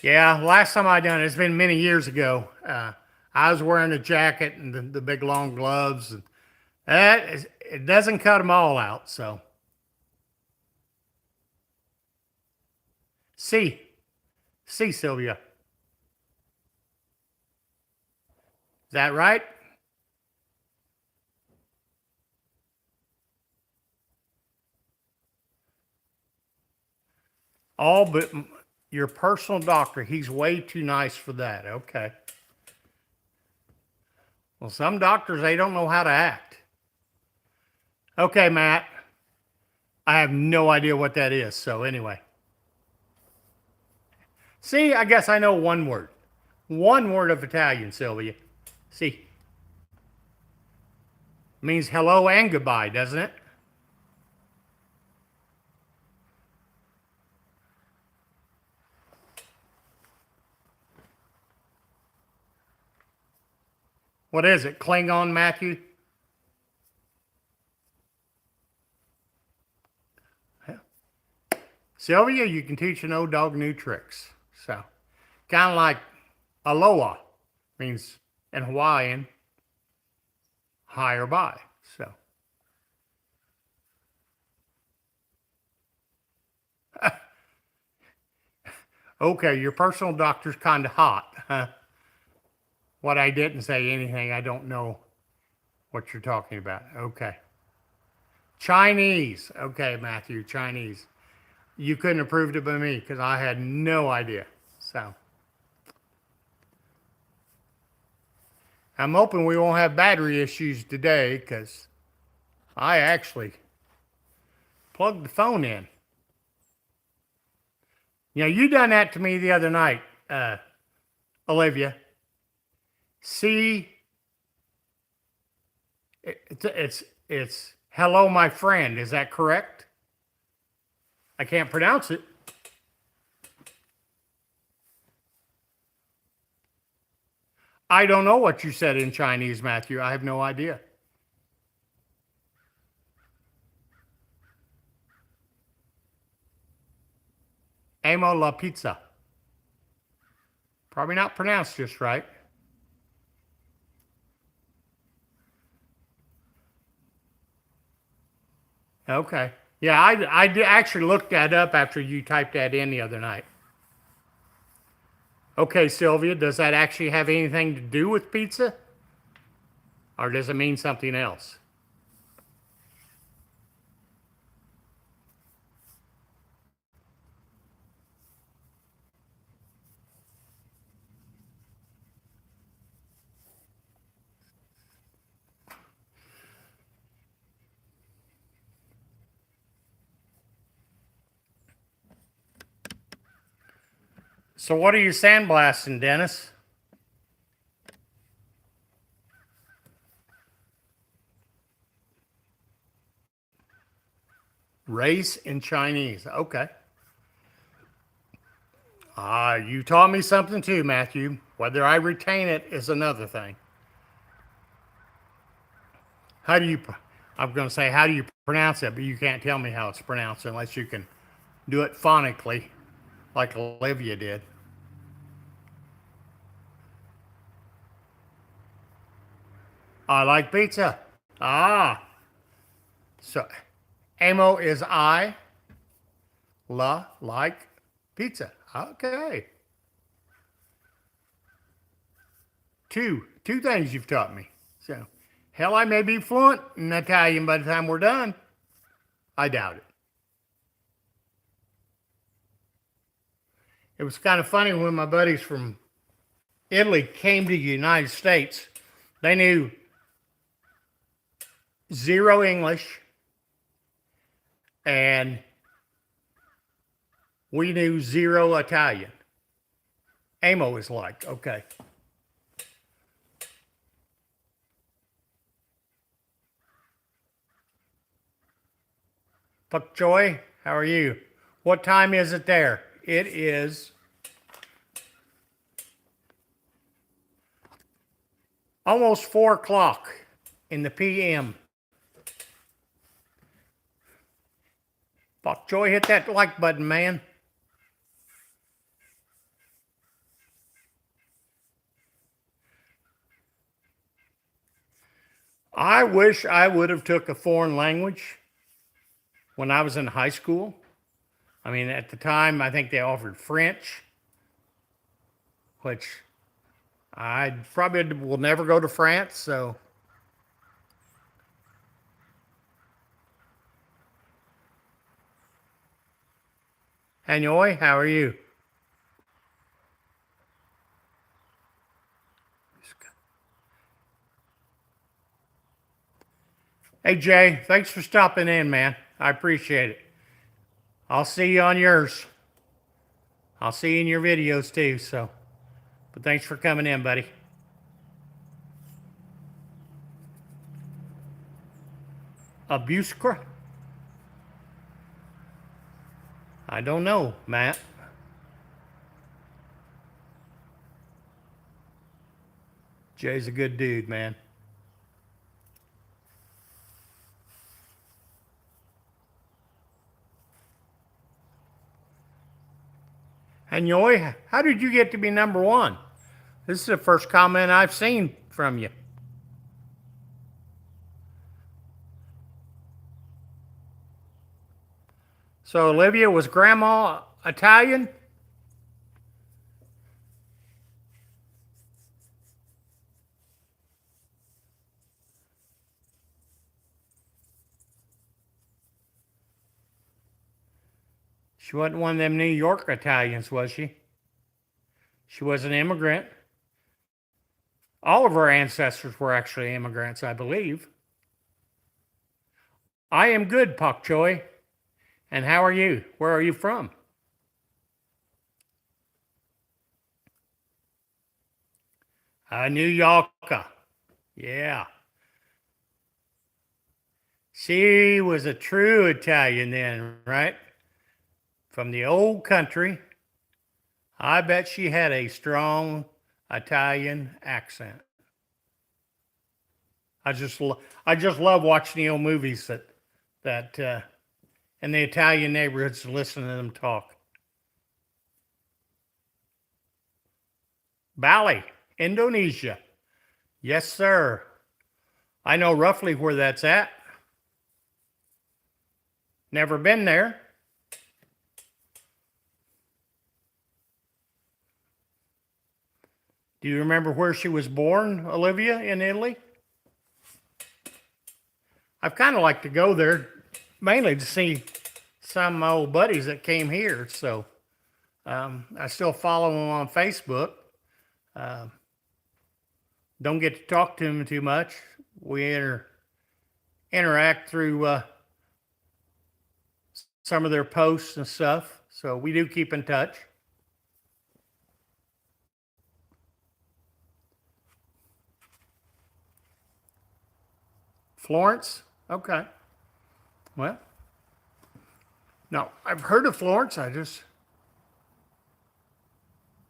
Yeah, last time I done it, it's been many years ago. I was wearing a jacket and the big long gloves, and it doesn't cut them all out. So, see, Sylvia, is that right? All but your personal doctor. He's way too nice for that. Okay. Well, some doctors, they don't know how to act. Okay, Matt. I have no idea what that is. So anyway, see, I guess I know one word. One word of Italian, Sylvia. See, means hello and goodbye, doesn't it? What is it? Klingon, Matthew? Sylvia, you can teach an old dog new tricks. So, kind of like aloha means in Hawaiian, hi or bye. So, okay, your personal doctor's kind of hot. Huh? What I didn't say anything, I don't know what you're talking about. Okay. Chinese. Okay, Matthew, Chinese. You couldn't have proved it by me because I had no idea. So I'm hoping we won't have battery issues today because I actually plugged the phone in. You know, you done that to me the other night, Olivia. See, it's hello, my friend. Is that correct? I can't pronounce it. I don't know what you said in Chinese, Matthew. I have no idea. Amo la pizza. Probably not pronounced just right. Okay. Yeah, I actually looked that up after you typed that in the other night. Okay, Sylvia, does that actually have anything to do with pizza? Or does it mean something else? So what are you sandblasting, Dennis? Race in Chinese. Okay. You taught me something too, Matthew. Whether I retain it is another thing. How do you, I'm going to say, how do you pronounce it? But you can't tell me how it's pronounced unless you can do it phonically, like Olivia did. I like pizza. Ah. So, amo is I, la, like pizza. Okay. Two things you've taught me. So, hell, I may be fluent in Italian by the time we're done. I doubt it. It was kind of funny when my buddies from Italy came to the United States. They knew zero English, and we knew zero Italian. Amo is like, okay. Puck Joy, how are you? What time is it there? It is almost 4 o'clock in the PM. Puck Joy, hit that like button, man. I wish I would have took a foreign language when I was in high school. I mean, at the time, I think they offered French, which I probably will never go to France. So, Hanoi, how are you? Hey, Jay, thanks for stopping in, man. I appreciate it. I'll see you on yours. I'll see you in your videos too. So, but thanks for coming in, buddy. Abuscra? I don't know, Matt. Jay's a good dude, man. And Yoy, how did you get to be number one? This is the first comment I've seen from you. So Olivia, was grandma Italian? She wasn't one of them New York Italians, was she? She was an immigrant. All of our ancestors were actually immigrants, I believe. I am good, Pak Choi. And how are you? Where are you from? New Yorker. Yeah. She was a true Italian then, right? From the old country. I bet she had a strong Italian accent. I just love watching the old movies that in the Italian neighborhoods, listening to them talk. Bali, Indonesia. Yes, sir. I know roughly where that's at. Never been there. Do you remember where she was born, Olivia, in Italy? I've kind of like to go there, mainly to see some of my old buddies that came here. So I still follow them on Facebook. Don't get to talk to them too much. We interact through some of their posts and stuff. So we do keep in touch. Florence? Okay. Well, no, I've heard of Florence.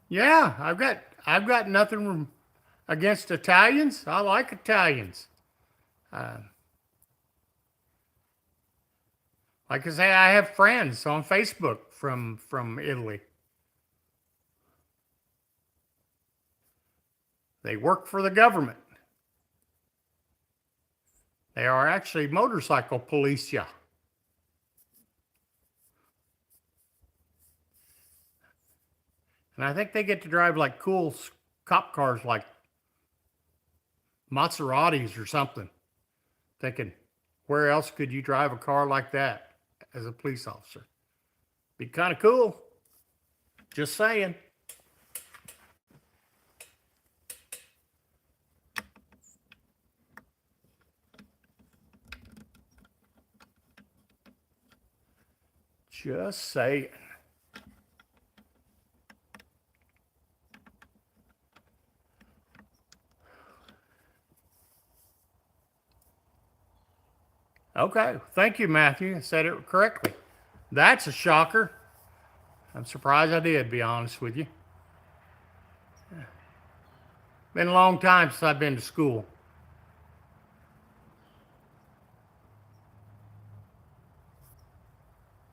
Yeah, I've got nothing against Italians. I like Italians. Uh, like I say, I have friends on Facebook from Italy. They work for the government. They are actually motorcycle police, yeah. And I think they get to drive like cool cop cars like Maseratis or something. Thinking, where else could you drive a car like that as a police officer? Be kind of cool. Just saying. Just saying. Okay. Thank you, Matthew. I said it correctly. That's a shocker. I'm surprised I did, be honest with you. Been a long time since I've been to school.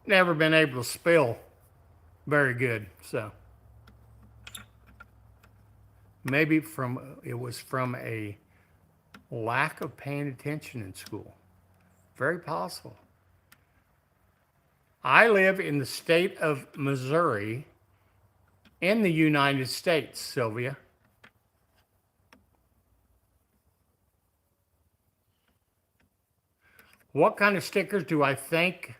Never been able to spell very good, so maybe it was from a lack of paying attention in school. Very possible. I live in the state of Missouri in the United States, Sylvia. What kind of stickers do I think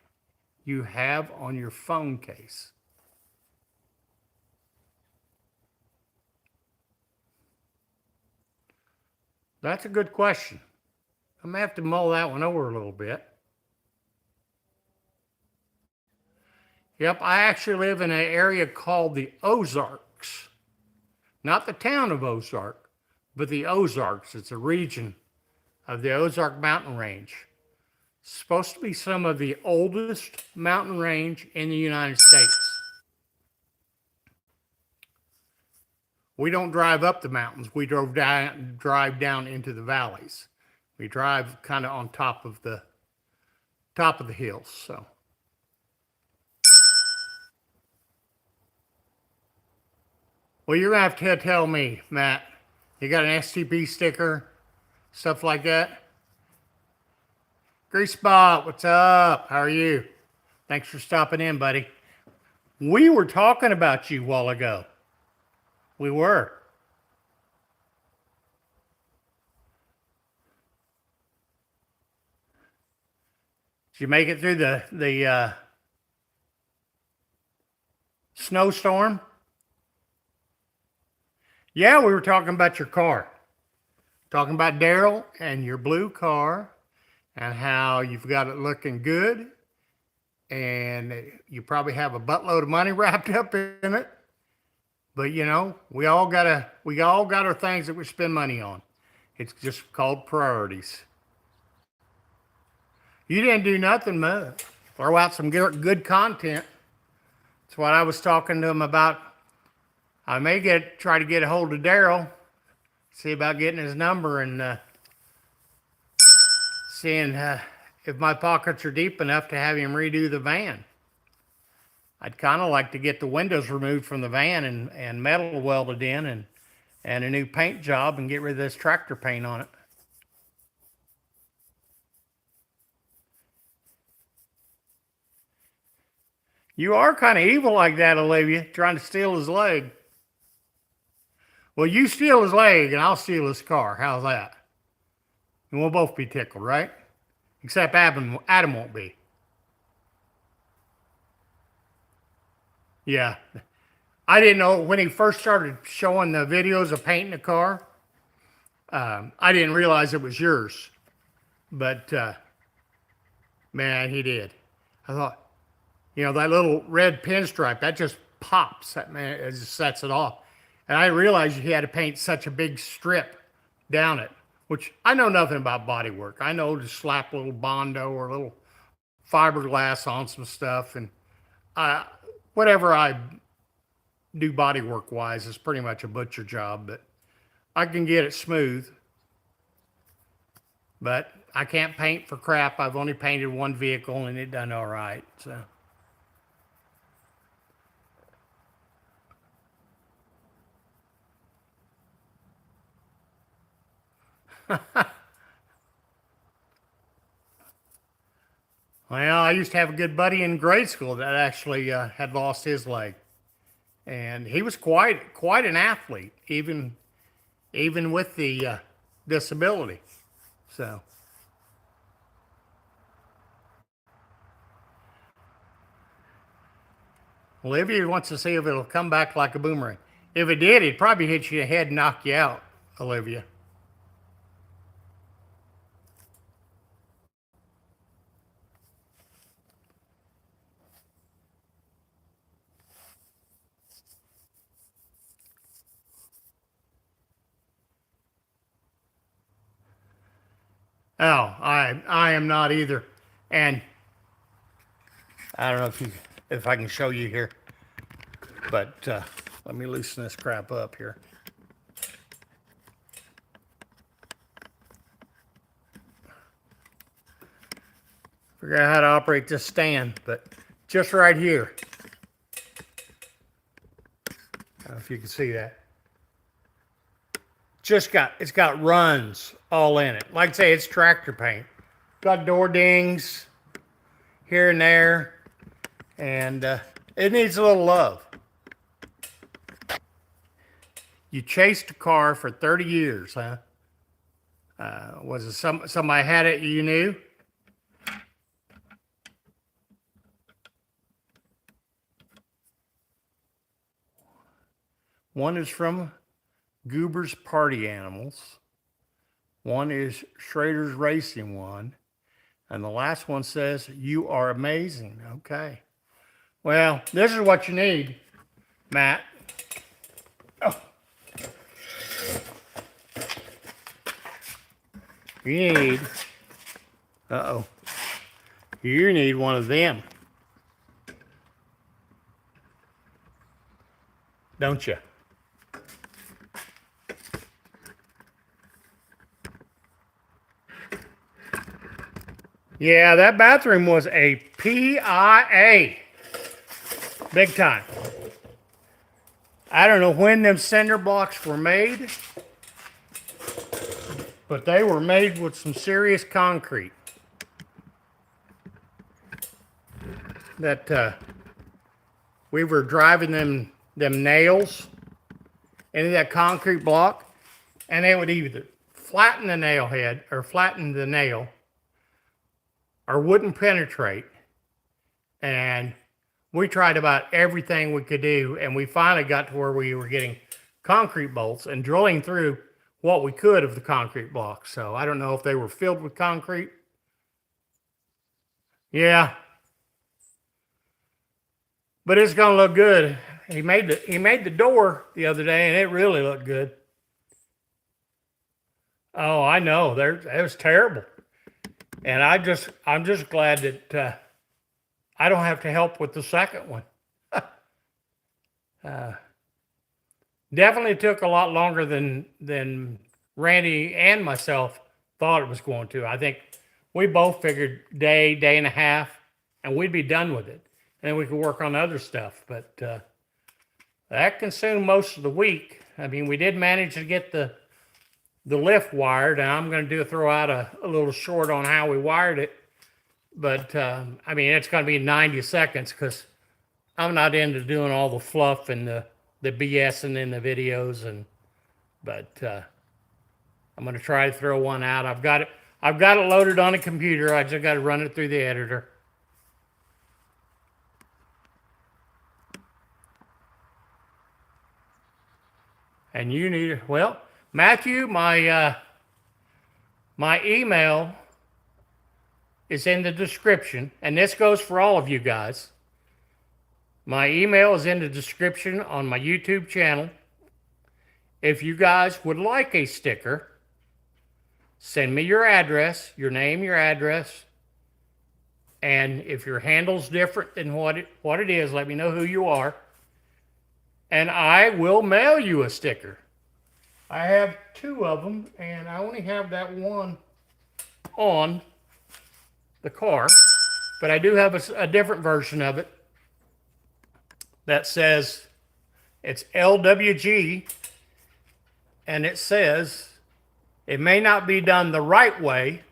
you have on your phone case? That's a good question. I'm gonna have to mull that one over a little bit. Yep, I actually live in an area called the Ozarks. Not the town of Ozark, but the Ozarks. It's a region of the Ozark mountain range. It's supposed to be some of the oldest mountain range in the United States. We don't drive up the mountains. We drive down into the valleys. We drive kind of on top of the hills. So, well, you're gonna have to tell me, Matt. You got an STP sticker, stuff like that. Grease Spot, what's up? How are you? Thanks for stopping in, buddy. We were talking about you a while ago. We were. Did you make it through the snowstorm? Yeah, we were talking about your car. Talking about Daryl and your blue car and how you've got it looking good and you probably have a buttload of money wrapped up in it. But you know, we all got our things that we spend money on. It's just called priorities. You didn't do nothing much. Throw out some good content. That's what I was talking to him about. I may try to get a hold of Daryl, see about getting his number and seeing if my pockets are deep enough to have him redo the van. I'd kind of like to get the windows removed from the van and metal welded in and a new paint job and get rid of this tractor paint on it. You are kind of evil like that, Olivia, trying to steal his leg. Well, you steal his leg and I'll steal his car. How's that? And we'll both be tickled, right? Except Adam won't be. Yeah. I didn't know when he first started showing the videos of painting the car. I didn't realize it was yours. But, man, he did. I thought, you know, that little red pinstripe, that just pops. That man, it just sets it off. And I realized he had to paint such a big strip down it, which I know nothing about body work. I know to slap a little Bondo or a little fiberglass on some stuff. And whatever I do body work wise is pretty much a butcher job, but I can get it smooth. But I can't paint for crap. I've only painted one vehicle and it done all right. So. Well, I used to have a good buddy in grade school that actually had lost his leg, and he was quite an athlete, even with the disability. So, Olivia wants to see if it'll come back like a boomerang. If it did, it'd probably hit you in the head and knock you out, Olivia. Oh, I am not either. And I don't know if I can show you here, but let me loosen this crap up here. Figure out how to operate this stand, but just right here. I don't know if you can see that. It's got runs all in it. Like I say, it's tractor paint. Got door dings here and there, and it needs a little love. You chased a car for 30 years, huh? Was it somebody had it you knew? One is from Goober's Party Animals. One is Schrader's Racing One. And the last one says, "You are amazing." Okay. Well, this is what you need, Matt. Oh, you need, uh-oh, you need one of them, don't you? Yeah, that bathroom was a PIA. Big time. I don't know when them cinder blocks were made, but they were made with some serious concrete. That we were driving them nails into that concrete block, and they would either flatten the nail head or flatten the nail or wouldn't penetrate. And we tried about everything we could do, and we finally got to where we were getting concrete bolts and drilling through what we could of the concrete blocks. So I don't know if they were filled with concrete. Yeah, but it's gonna look good. He made the door the other day, and it really looked good. Oh, I know. It was terrible, and I'm just glad that I don't have to help with the second one. Uh, Definitely took a lot longer than Randy and myself thought it was going to. I think we both figured day and a half, and we'd be done with it, and then we could work on other stuff. But that consumed most of the week. I mean, we did manage to get the lift wired, and I'm going to throw out a little short on how we wired it. But I mean, it's going to be 90 seconds because I'm not into doing all the fluff and the BS and in the videos. But I'm going to try to throw one out. I've got it loaded on a computer. I just got to run it through the editor. And you need, well, Matthew, my email is in the description, and this goes for all of you guys. My email is in the description on my YouTube channel. If you guys would like a sticker, send me your address, your name, your address, and if your handle's different than what it is, let me know who you are, and I will mail you a sticker. I have two of them, and I only have that one on the car, but I do have a different version of it that says it's LWG, and it says it may not be done the right way,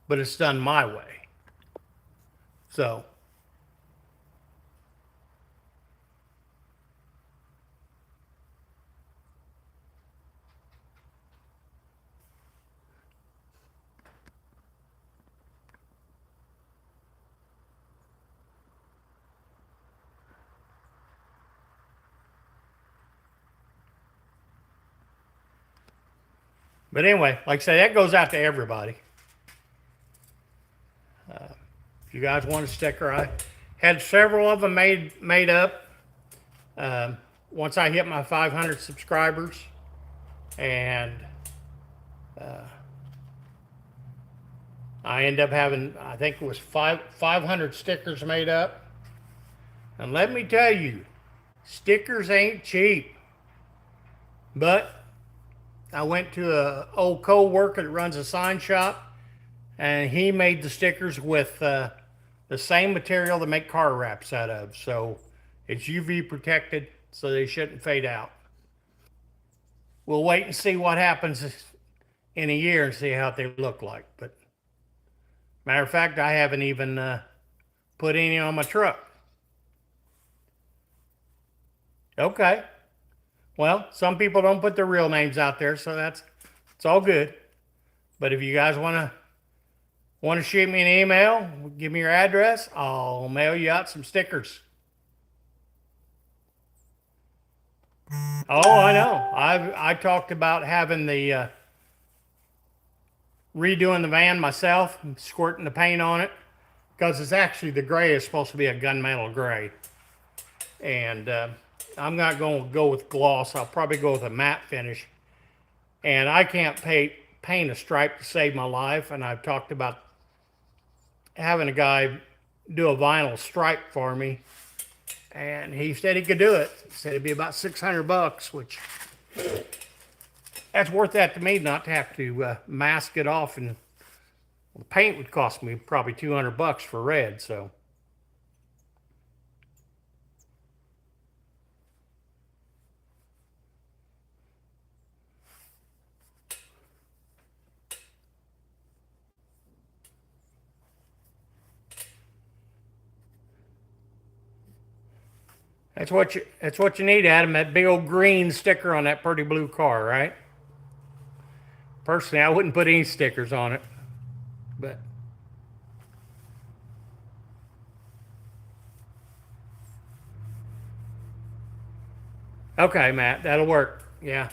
but it's done my way. So, but anyway, like I say, that goes out to everybody. If you guys want a sticker, I had several of them made up. Once I hit my 500 subscribers, and I end up having, I think it was 500 stickers made up. And let me tell you, stickers ain't cheap. But I went to a old co-worker that runs a sign shop, and he made the stickers with the same material that make car wraps out of. So it's UV protected, so they shouldn't fade out. We'll wait and see what happens in a year and see how they look like. But matter of fact, I haven't even put any on my truck. Okay. Well, some people don't put their real names out there, so it's all good. But if you guys want to shoot me an email, give me your address, I'll mail you out some stickers. Oh, I know. I talked about having the redoing the van myself, squirting the paint on it, because it's actually the gray is supposed to be a gunmetal gray. And I'm not going to go with gloss. I'll probably go with a matte finish. And I can't paint a stripe to save my life. And I've talked about having a guy do a vinyl stripe for me. And he said he could do it. He said it'd be about $600, which that's worth that to me, not to have to mask it off. And the paint would cost me probably $200 for red. So. That's what you need, Adam. That big old green sticker on that pretty blue car, right? Personally, I wouldn't put any stickers on it, but okay, Matt, that'll work. Yeah,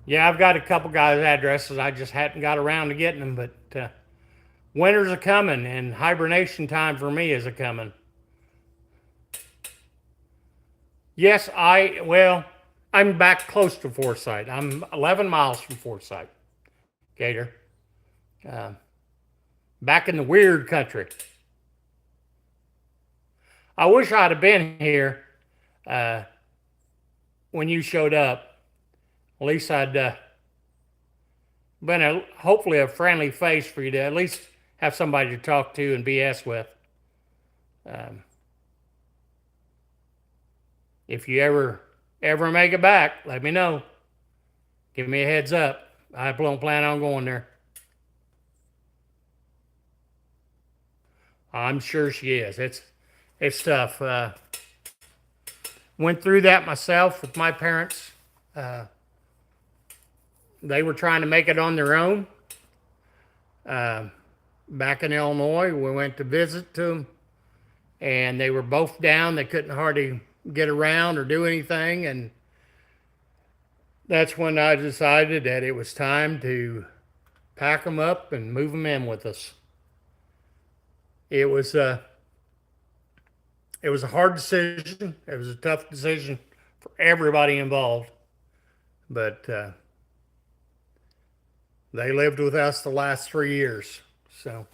yeah. I've got a couple guys' addresses. I just hadn't got around to getting them, but winter's a coming, and hibernation time for me is a coming. Yes, I'm back close to Forsyth. I'm 11 miles from Forsyth, Gator. Uh, Back in the weird country. I wish I'd have been here uh, when you showed up. At least I'd been hopefully a friendly face for you to at least have somebody to talk to and BS with. Um, if you ever make it back, let me know. Give me a heads up. I don't plan on going there. I'm sure she is. It's tough. Went through that myself with my parents. They were trying to make it on their own. Back in Illinois, we went to visit them, and they were both down. They couldn't hardly get around or do anything, and that's when I decided that it was time to pack them up and move them in with us. It was it was a hard decision. It was a tough decision for everybody involved, but they lived with us the last 3 years. So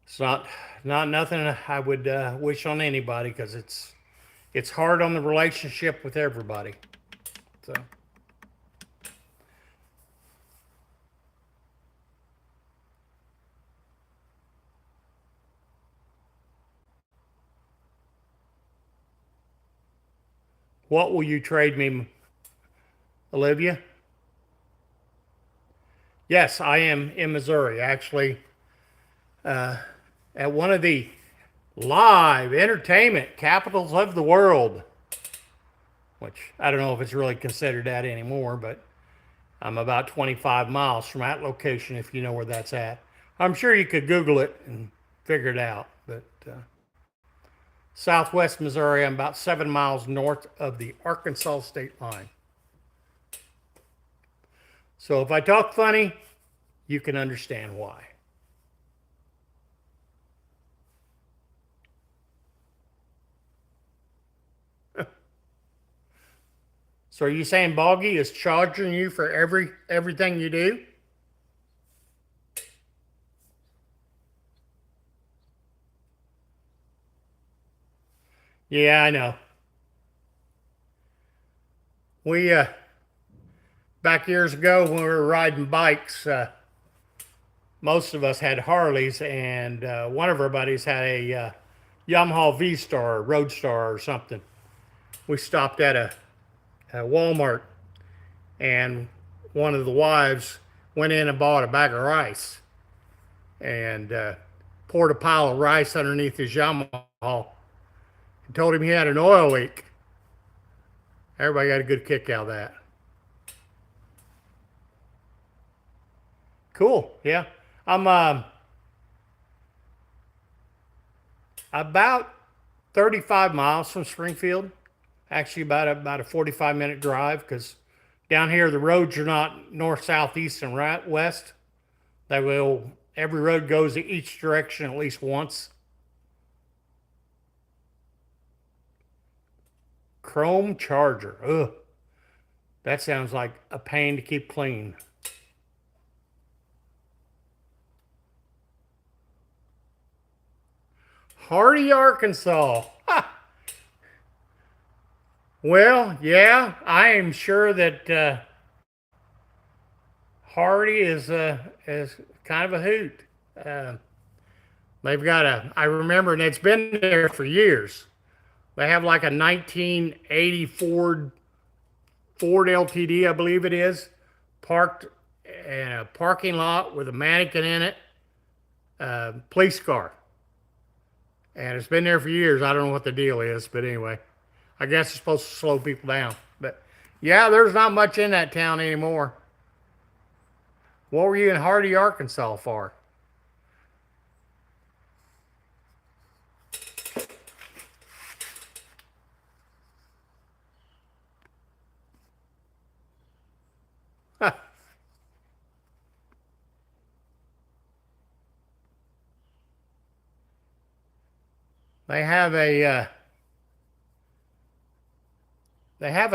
it's not nothing I would wish on anybody, because it's hard on the relationship with everybody. So. What will you trade me, Olivia? Yes, I am in Missouri, actually, at one of the live entertainment capitals of the world, which I don't know if it's really considered that anymore, but I'm about 25 miles from that location, if you know where that's at. I'm sure you could Google it and figure it out, but Southwest Missouri, I'm about 7 miles north of the Arkansas state line. So if I talk funny, you can understand why. So are you saying Boggy is charging you for everything you do? Yeah, I know. We back years ago when we were riding bikes, most of us had Harleys, and one of our buddies had a Yamaha V Star, Roadstar, or something. We stopped at a Walmart, and one of the wives went in and bought a bag of rice, and poured a pile of rice underneath his Yamaha, and told him he had an oil leak. Everybody got a good kick out of that. Cool. Yeah. I'm about 35 miles from Springfield. Actually, about a 45-minute drive, because down here the roads are not north, south, east, and right, west. They will, every road goes each direction at least once. Chrome Charger. Ugh. That sounds like a pain to keep clean. Hardy, Arkansas. Ha! Well, yeah, I am sure that Hardy is kind of a hoot. Uh, they've got I remember, and it's been there for years. They have like a 1980 Ford LTD, I believe it is, parked in a parking lot with a mannequin in it, police car. And it's been there for years. I don't know what the deal is, but anyway, I guess it's supposed to slow people down. But yeah, there's not much in that town anymore. What were you in Hardy, Arkansas for? They have a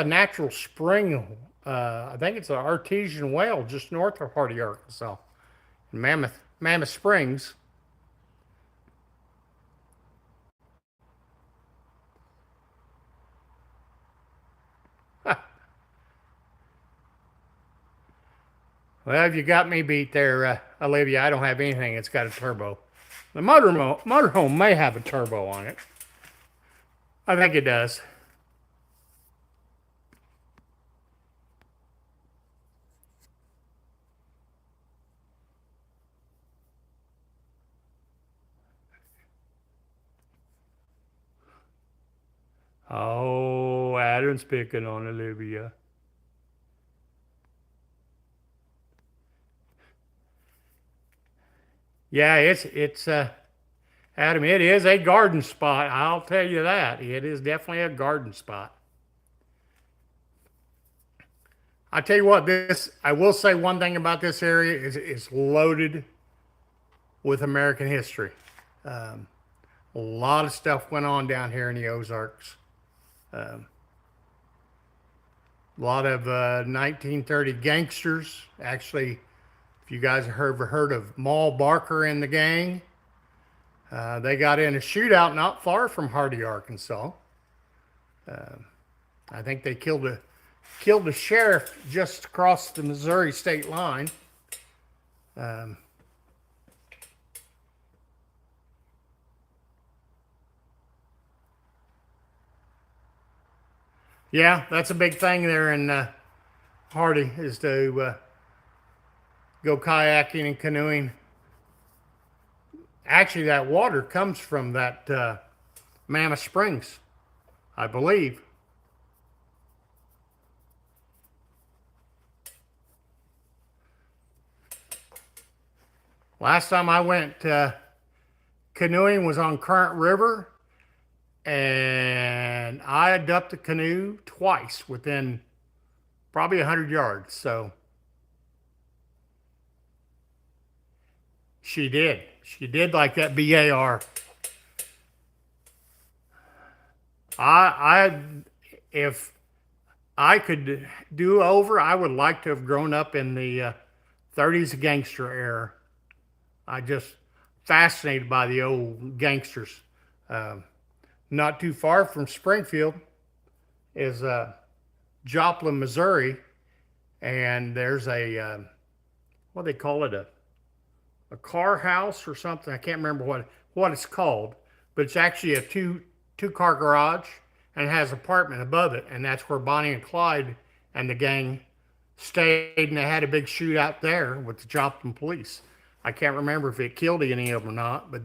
natural spring. I think it's an artesian well just north of Hardy, Arkansas, in Mammoth Springs. Well, you got me beat there, Olivia. I don't have anything that's got a turbo. The motorhome may have a turbo on it. I think it does. Oh, Adam's picking on Olivia. Yeah, it's Adam. It is a garden spot. I'll tell you that. It is definitely a garden spot. I tell you what, this I will say one thing about this area is it's loaded with American history. Um, a lot of stuff went on down here in the Ozarks. Um, a lot of 1930 gangsters. Actually, if you guys have ever heard of Maul Barker and the gang, they got in a shootout not far from Hardy, Arkansas. I think they killed a sheriff just across the Missouri state line. Um, yeah, that's a big thing there in Hardy is to go kayaking and canoeing. Actually, that water comes from that Mammoth Springs, I believe. Last time I went canoeing was on Current River, and I had dumped the canoe twice within probably 100 yards. So she did. She did like that BAR. I if I could do over, I would like to have grown up in the 30s gangster era. I just fascinated by the old gangsters. Um, Not too far from Springfield is Joplin, Missouri, and there's a what do they call it, a car house or something. I can't remember what it's called, but it's actually a two car garage and it has an apartment above it, and that's where Bonnie and Clyde and the gang stayed, and they had a big shootout there with the Joplin police. I can't remember if it killed any of them or not, but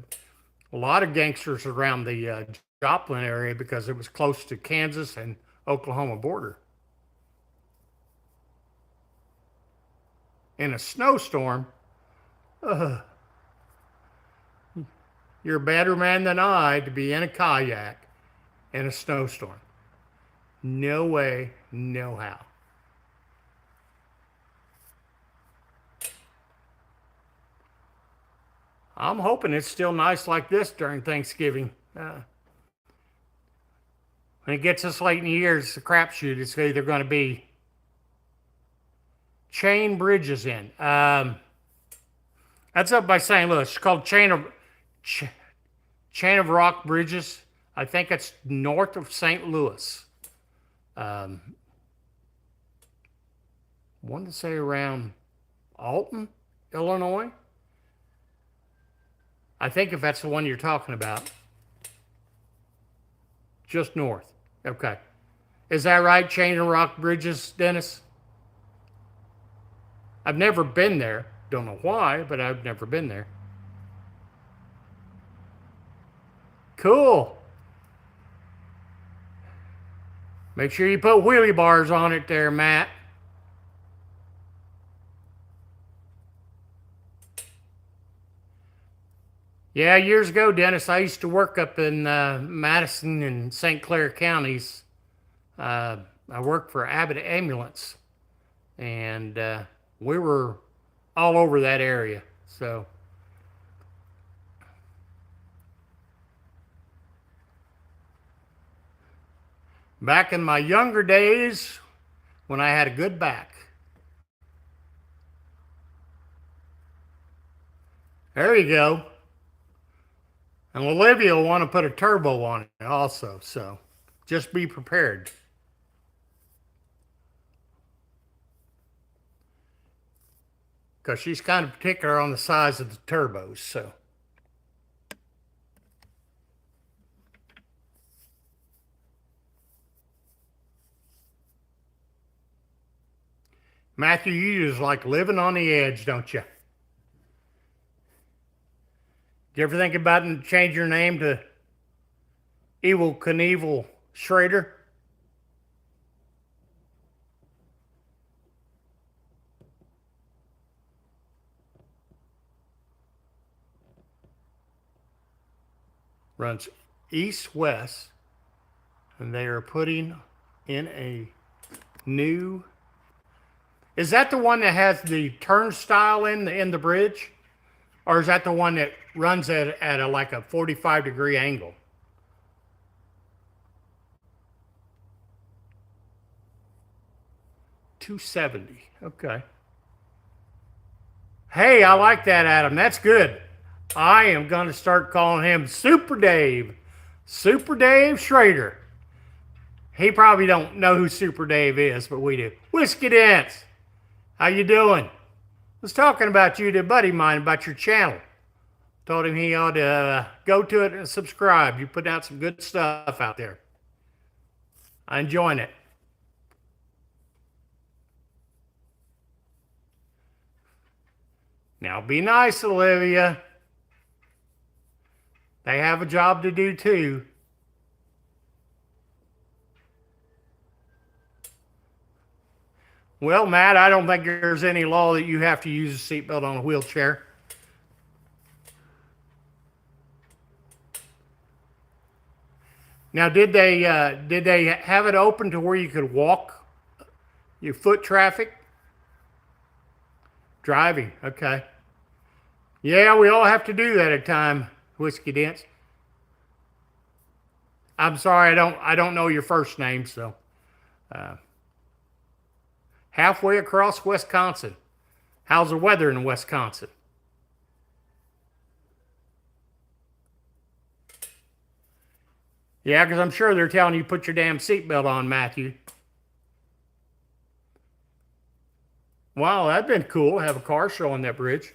a lot of gangsters around the Joplin area because it was close to Kansas and Oklahoma border. In a snowstorm, uh, you're a better man than I to be in a kayak in a snowstorm. No way, no how. I'm hoping it's still nice like this during Thanksgiving. When it gets this late in the year, it's a crapshoot. It's either going to be Chain Bridges Inn. That's up by St. Louis. It's called Chain of Rock Bridges. I think it's north of St. Louis. Wanted to say around Alton, Illinois. I think if that's the one you're talking about. Just north. Okay. Is that right? Chain of Rock Bridges, Dennis? I've never been there. Don't know why, but I've never been there. Cool. Make sure you put wheelie bars on it there, Matt. Yeah, years ago, Dennis, I used to work up in Madison and St. Clair counties. I worked for Abbott Ambulance, and we were all over that area. So, back in my younger days, when I had a good back. There you go. And Olivia will want to put a turbo on it also, so just be prepared. Because she's kind of particular on the size of the turbos, so. Matthew, you just like living on the edge, don't you? Do you ever think about changing your name to Evel Knievel Schrader? Runs east-west, and they are putting in a new... Is that the one that has the turnstile in the bridge? Or is that the one that runs at like a 45-degree angle? $270. Okay. Hey, I like that, Adam. That's good. I am going to start calling him Super Dave. Super Dave Schrader. He probably don't know who Super Dave is, but we do. Whiskey Dance. How you doing? I was talking about you to a buddy of mine about your channel. Told him he ought to go to it and subscribe. You put out some good stuff out there. I'm enjoying it. Now be nice, Olivia. They have a job to do too. Well, Matt, I don't think there's any law that you have to use a seatbelt on a wheelchair. Now, did they have it open to where you could walk your foot traffic? Driving, okay. Yeah, we all have to do that at time, Whiskey Dance. I'm sorry, I don't know your first name, so. Halfway across Wisconsin. How's the weather in Wisconsin? Yeah, because I'm sure they're telling you put your damn seatbelt on, Matthew. Wow, that'd been cool to have a car show on that bridge.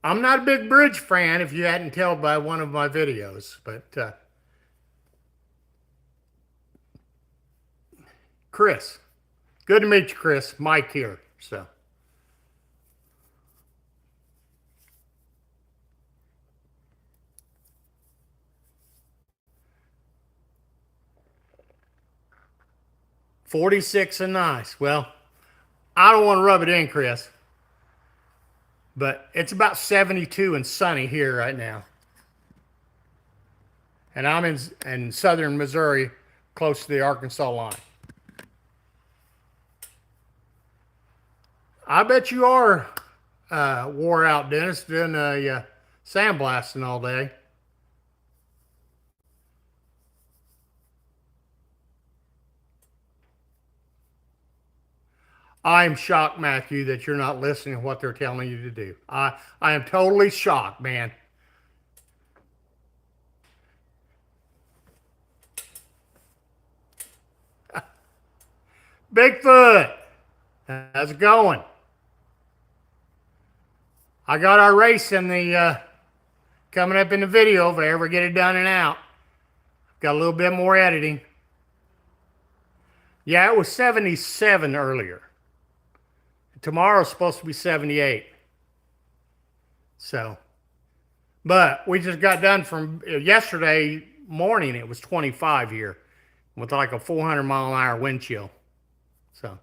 I'm not a big bridge fan, if you hadn't told by one of my videos, but Chris. Good to meet you, Chris. Mike here, so. $46 and nice. Well, I don't want to rub it in, Chris, but it's about 72 and sunny here right now. And I'm in southern Missouri, close to the Arkansas line. I bet you are, wore out, Dennis, doing sandblasting all day. I'm shocked, Matthew, that you're not listening to what they're telling you to do. I am totally shocked, man. Bigfoot, how's it going? I got our race in the coming up in the video if I ever get it done and out. Got a little bit more editing. Yeah, it was 77 earlier. Tomorrow's supposed to be 78. So, but we just got done from yesterday morning. It was 25 here with like a 400-mile-an-hour wind chill. So,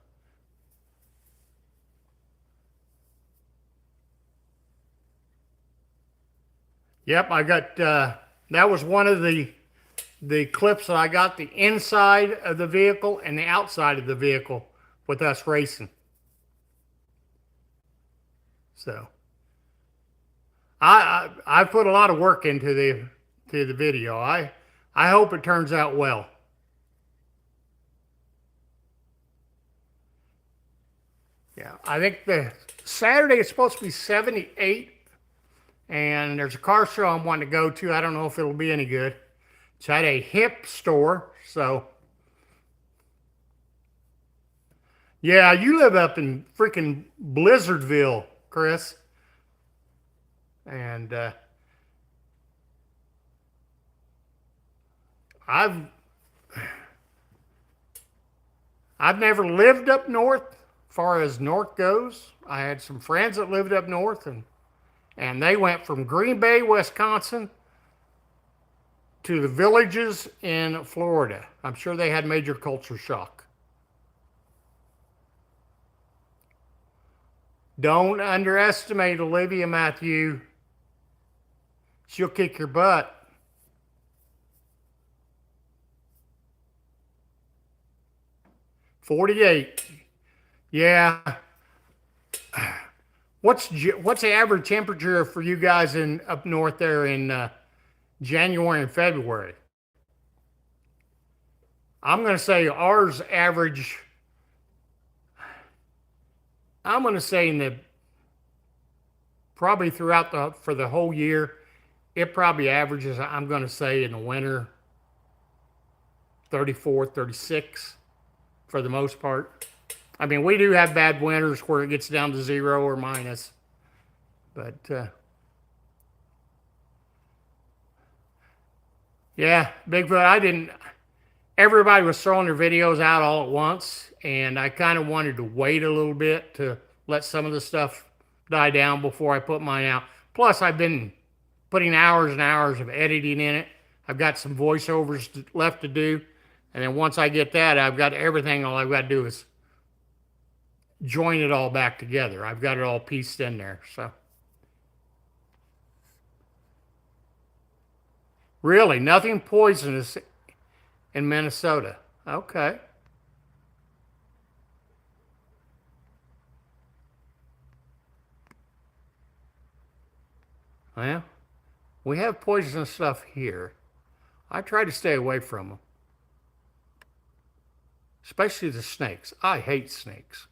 yep, I got that was one of the clips that I got, the inside of the vehicle and the outside of the vehicle with us racing. So I put a lot of work into the video. I hope it turns out well. Yeah, I think the Saturday is supposed to be 78, and there's a car show I'm wanting to go to. I don't know if it'll be any good. It's at a hip store, so yeah, you live up in freaking Blizzardville, Chris, and I've I've never lived up north. As far as north goes, I had some friends that lived up north, and they went from Green Bay, Wisconsin, to the villages in Florida. I'm sure they had major culture shock. Don't underestimate Olivia Matthew. She'll kick your butt. $48. Yeah. What's the average temperature for you guys in up north there in January and February? I'm going to say ours average. I'm going to say in the probably throughout for the whole year, it probably averages. I'm going to say in the winter 34, 36 for the most part. I mean, we do have bad winters where it gets down to 0 or minus, but yeah, Bigfoot. I didn't. Everybody was throwing their videos out all at once, and I kind of wanted to wait a little bit to let some of the stuff die down before I put mine out. Plus, I've been putting hours and hours of editing in it. I've got some voiceovers left to do, and then once I get that, I've got everything. All I've got to do is join it all back together. I've got it all pieced in there. So, really, nothing poisonous in Minnesota. Okay. Well, we have poisonous stuff here. I try to stay away from them, especially the snakes. I hate snakes.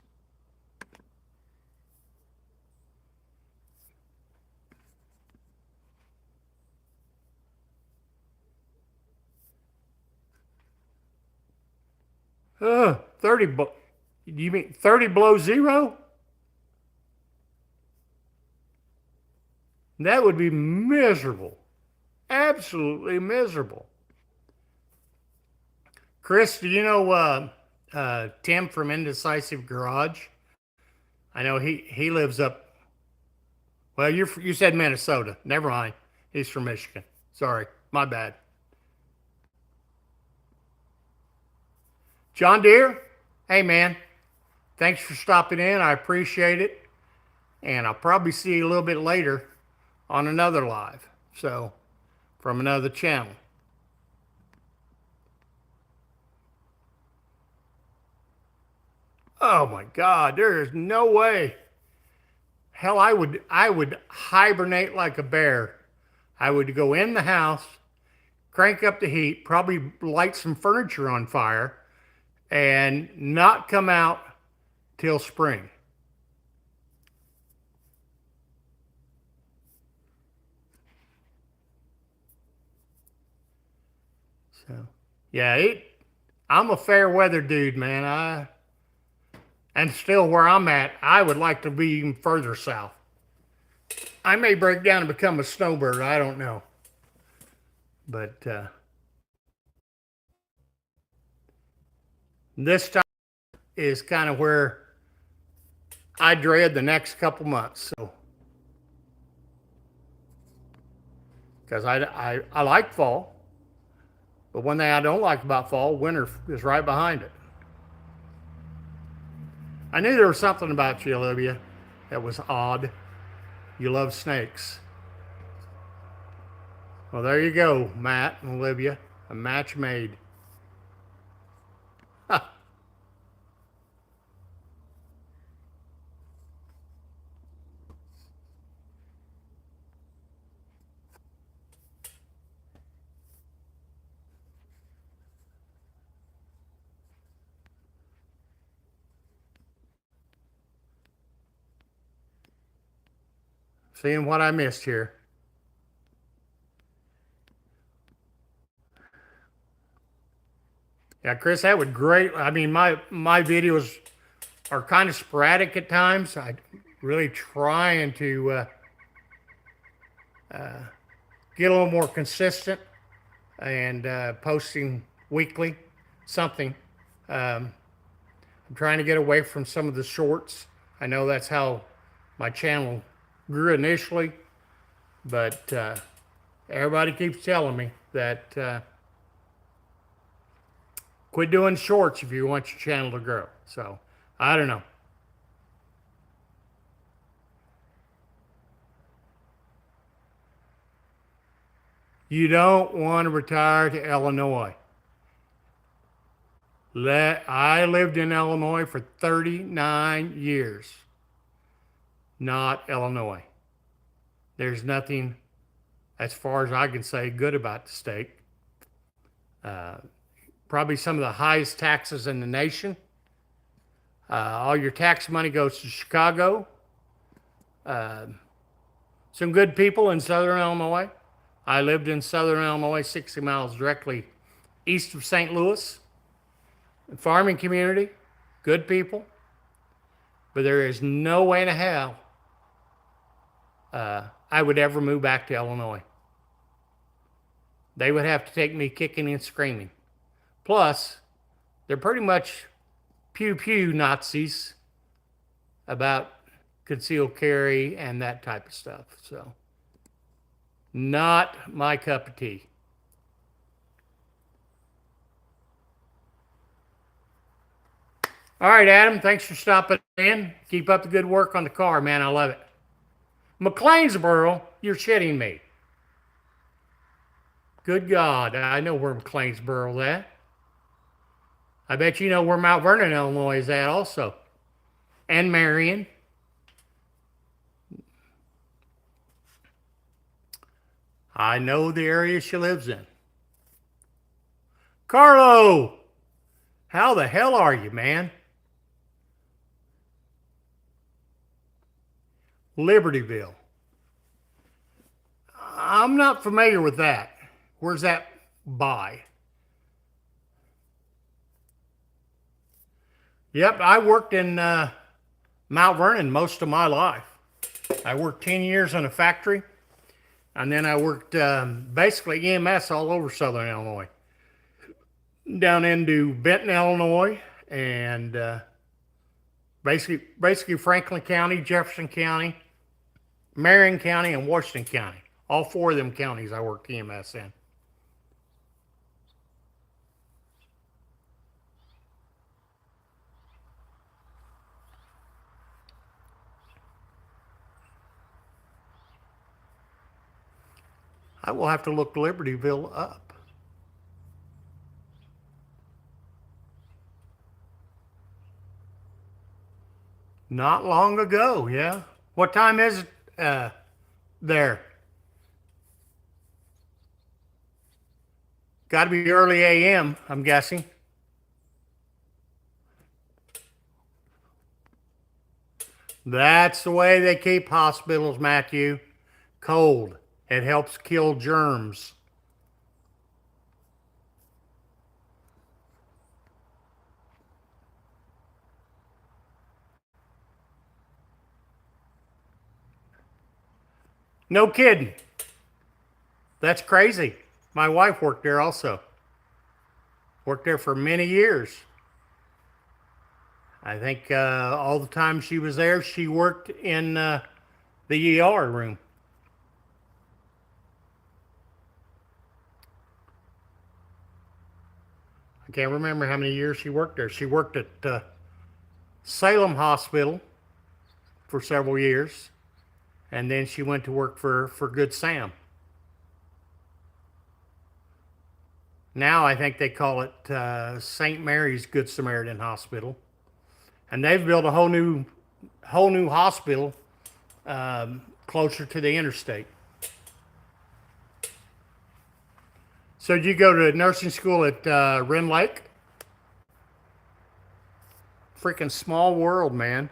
Ugh, 30. You mean 30 below zero? That would be miserable. Absolutely miserable. Chris, do you know Tim from Indecisive Garage? I know he lives up. Well, you said Minnesota. Never mind. He's from Michigan. Sorry, my bad. John Deere, hey man, thanks for stopping in. I appreciate it. And I'll probably see you a little bit later on another live. So, from another channel. Oh my God, there is no way. hell, I would hibernate like a bear. I would go in the house, crank up the heat, probably light some furniture on fire, and not come out till spring. So, yeah, I'm a fair weather dude, man. And still where I'm at, I would like to be even further south. I may break down and become a snowbird. I don't know. But this time is kind of where I dread the next couple months. So, because I like fall, but one thing I don't like about fall, winter is right behind it. I knew there was something about you, Olivia, that was odd. You love snakes. Well, there you go, Matt and Olivia. A match made. Seeing what I missed here. Yeah, Chris, that would great. I mean, my videos are kind of sporadic at times. I really trying to get a little more consistent and posting weekly something. I'm trying to get away from some of the shorts. I know that's how my channel grew initially, but everybody keeps telling me that quit doing shorts if you want your channel to grow. So I don't know. You don't want to retire to Illinois. I lived in Illinois for 39 years, not Illinois. There's nothing, as far as I can say, good about the state. Probably some of the highest taxes in the nation. All your tax money goes to Chicago. Some good people in southern Illinois. I lived in southern Illinois, 60 miles directly east of St. Louis. Farming community, good people. But there is no way in hell I would ever move back to Illinois. They would have to take me kicking and screaming. Plus, they're pretty much pew pew Nazis about concealed carry and that type of stuff. So, not my cup of tea. All right, Adam, thanks for stopping in. Keep up the good work on the car, man. I love it. McLeansboro, you're shitting me. Good God, I know where McLeansboro's at. I bet you know where Mount Vernon, Illinois is at also. And Marion. I know the area she lives in. Carlo, how the hell are you, man? Libertyville. I'm not familiar with that. Where's that by? Yep, I worked in Mount Vernon most of my life. I worked 10 years in a factory, and then I worked basically EMS all over southern Illinois. Down into Benton, Illinois, and basically Franklin County, Jefferson County, Marion County, and Washington County. All four of them counties I worked EMS in. I will have to look Libertyville up. Not long ago, yeah. What time is it there? Got to be early AM, I'm guessing. That's the way they keep hospitals, Matthew. Cold. It helps kill germs. No kidding. That's crazy. My wife worked there also. Worked there for many years. I think all the time she was there, she worked in the ER room. I can't remember how many years she worked there. She worked at Salem Hospital for several years, and then she went to work for Good Sam. Now I think they call it St. Mary's Good Samaritan Hospital, and they've built a whole new hospital closer to the interstate. So did you go to nursing school at Wren Lake? Freaking small world, man.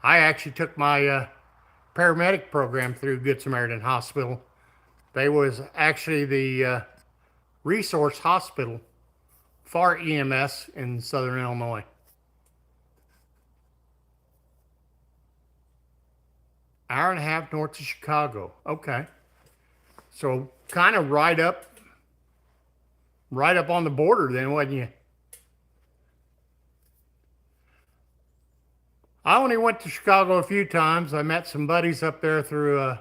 I actually took my paramedic program through Good Samaritan Hospital. They was actually the resource hospital for EMS in Southern Illinois. Hour and a half north of Chicago. Okay. So kind of right up on the border then, wasn't you? I only went to Chicago a few times. I met some buddies up there through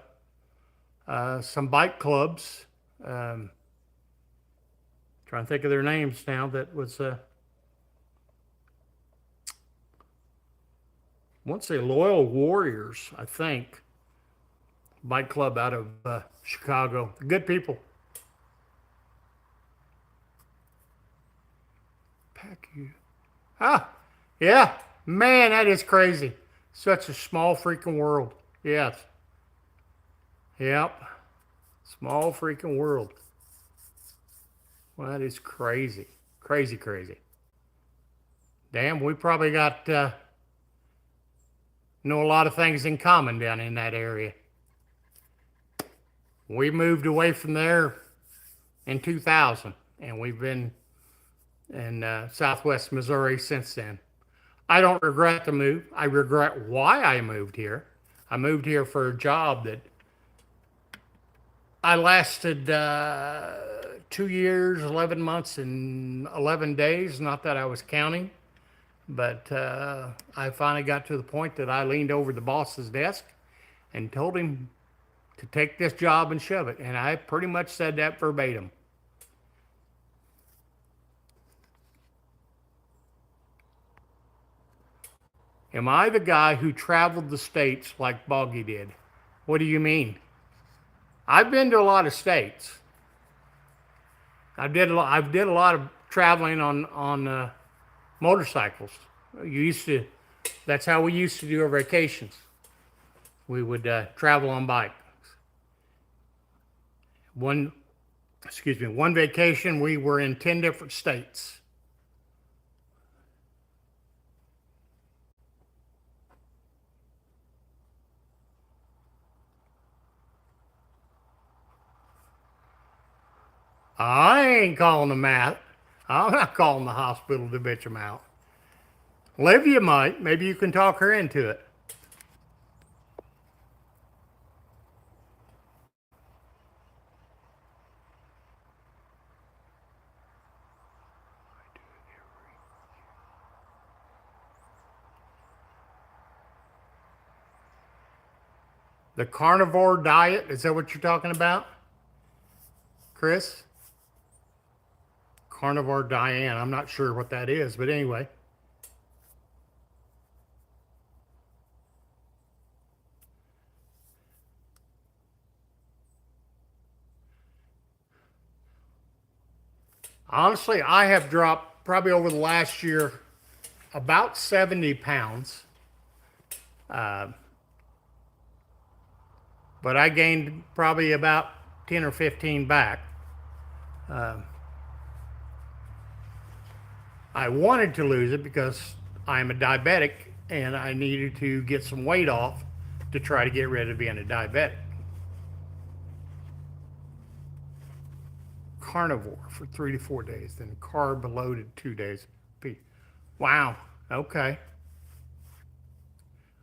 some bike clubs. Trying to think of their names now. That was, I want to say Loyal Warriors, I think. Bike club out of Chicago. Good people. Pack you. Ah, yeah. Man, that is crazy. Such a small freaking world. Yes. Yep. Small freaking world. Well, that is crazy. Crazy, crazy. Damn, we probably got know a lot of things in common down in that area. We moved away from there in 2000, and we've been in Southwest Missouri since then. I don't regret the move. I regret why I moved here. I moved here for a job that I lasted 2 years, 11 months, and 11 days. Not that I was counting, but I finally got to the point that I leaned over the boss's desk and told him to take this job and shove it. And I pretty much said that verbatim. Am I the guy who traveled the states like Boggy did? What do you mean? I've been to a lot of states. I've did a lot of traveling on motorcycles. That's how we used to do our vacations. We would travel on bike. One vacation we were in 10 different states. I ain't calling them out. I'm not calling the hospital to bitch them out. Olivia might. Maybe you can talk her into it. The carnivore diet, is that what you're talking about, Chris? Carnivore Diane. I'm not sure what that is, but anyway. Honestly, I have dropped probably over the last year about 70 pounds, but I gained probably about 10 or 15 back. I wanted to lose it because I'm a diabetic and I needed to get some weight off to try to get rid of being a diabetic. Carnivore for 3 to 4 days, then carb loaded 2 days. Wow. Okay.